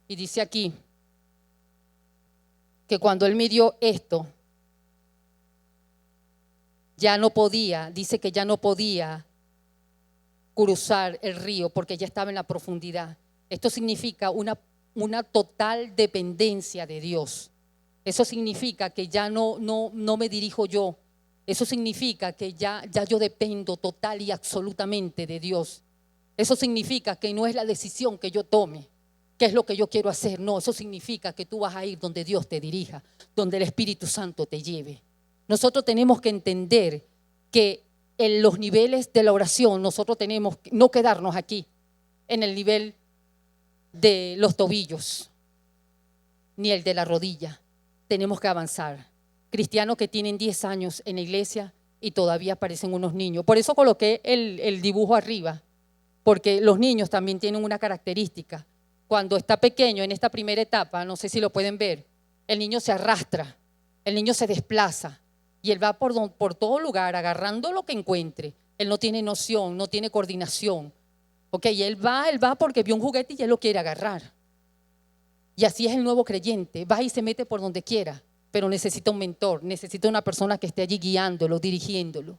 Y dice aquí que cuando él midió esto, ya no podía, dice que ya no podía cruzar el río porque ya estaba en la profundidad. Esto significa una total dependencia de Dios. Eso significa que ya no me dirijo yo. Eso significa que ya yo dependo total y absolutamente de Dios. Eso significa que no es la decisión que yo tome, qué es lo que yo quiero hacer. No, eso significa que tú vas a ir donde Dios te dirija, donde el Espíritu Santo te lleve. Nosotros tenemos que entender que en los niveles de la oración nosotros tenemos que no quedarnos aquí en el nivel de los tobillos ni el de la rodilla. Tenemos que avanzar. Cristianos que tienen 10 años en la iglesia y todavía parecen unos niños. Por eso coloqué el dibujo arriba, porque los niños también tienen una característica. Cuando está pequeño en esta primera etapa, no sé si lo pueden ver, el niño se arrastra, el niño se desplaza y él va por todo lugar agarrando lo que encuentre. Él no tiene noción, no tiene coordinación. Y él va porque vio un juguete y él lo quiere agarrar. Y así es el nuevo creyente, va y se mete por donde quiera, pero necesita un mentor, necesita una persona que esté allí guiándolo, dirigiéndolo.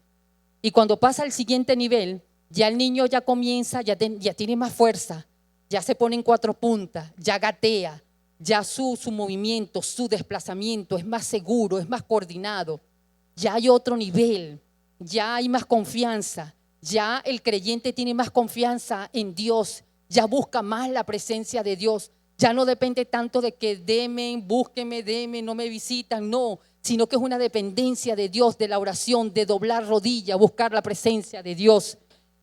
Y cuando pasa al siguiente nivel, ya el niño ya comienza, ya tiene más fuerza, ya se pone en 4 puntas, ya gatea, ya su movimiento, su desplazamiento es más seguro, es más coordinado. Ya hay otro nivel, ya hay más confianza, ya el creyente tiene más confianza en Dios, ya busca más la presencia de Dios, Ya no depende tanto de que demen, búsquenme, demen, no me visitan, no, sino que es una dependencia de Dios, de la oración, de doblar rodilla, buscar la presencia de Dios.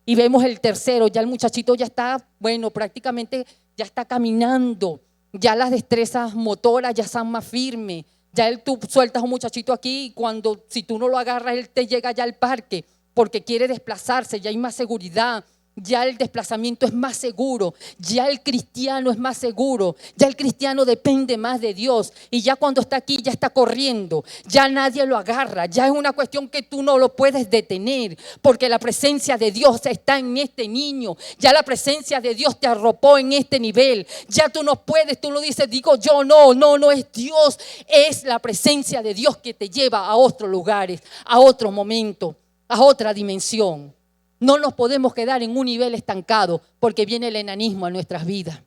Y vemos el tercero, ya el muchachito ya está, bueno, prácticamente ya está caminando, ya las destrezas motoras ya están más firmes. Ya tú sueltas a un muchachito aquí y si tú no lo agarras, él te llega ya al parque porque quiere desplazarse, ya hay más seguridad. Ya el desplazamiento es más seguro, ya el cristiano es más seguro, ya el cristiano depende más de Dios y ya cuando está aquí ya está corriendo, ya nadie lo agarra, ya es una cuestión que tú no lo puedes detener porque la presencia de Dios está en este niño, ya la presencia de Dios te arropó en este nivel, ya tú no puedes, tú lo dices, digo yo, no es Dios, es la presencia de Dios que te lleva a otros lugares, a otro momento, a otra dimensión. No nos podemos quedar en un nivel estancado porque viene el enanismo a nuestras vidas.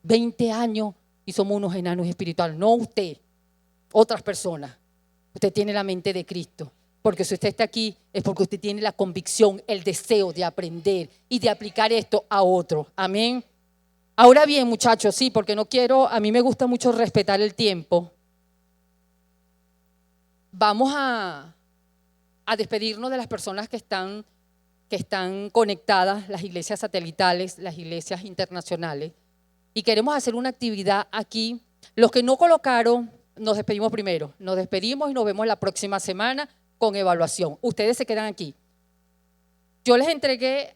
20 años y somos unos enanos espirituales. No usted, otras personas. Usted tiene la mente de Cristo. Porque si usted está aquí es porque usted tiene la convicción, el deseo de aprender y de aplicar esto a otros. Amén. Ahora bien, muchachos, sí, porque a mí me gusta mucho respetar el tiempo. Vamos a despedirnos de las personas que están conectadas, las iglesias satelitales, las iglesias internacionales, y queremos hacer una actividad aquí. Los que no colocaron, nos despedimos primero, nos despedimos y nos vemos la próxima semana con evaluación. Ustedes se quedan aquí. Yo les entregué,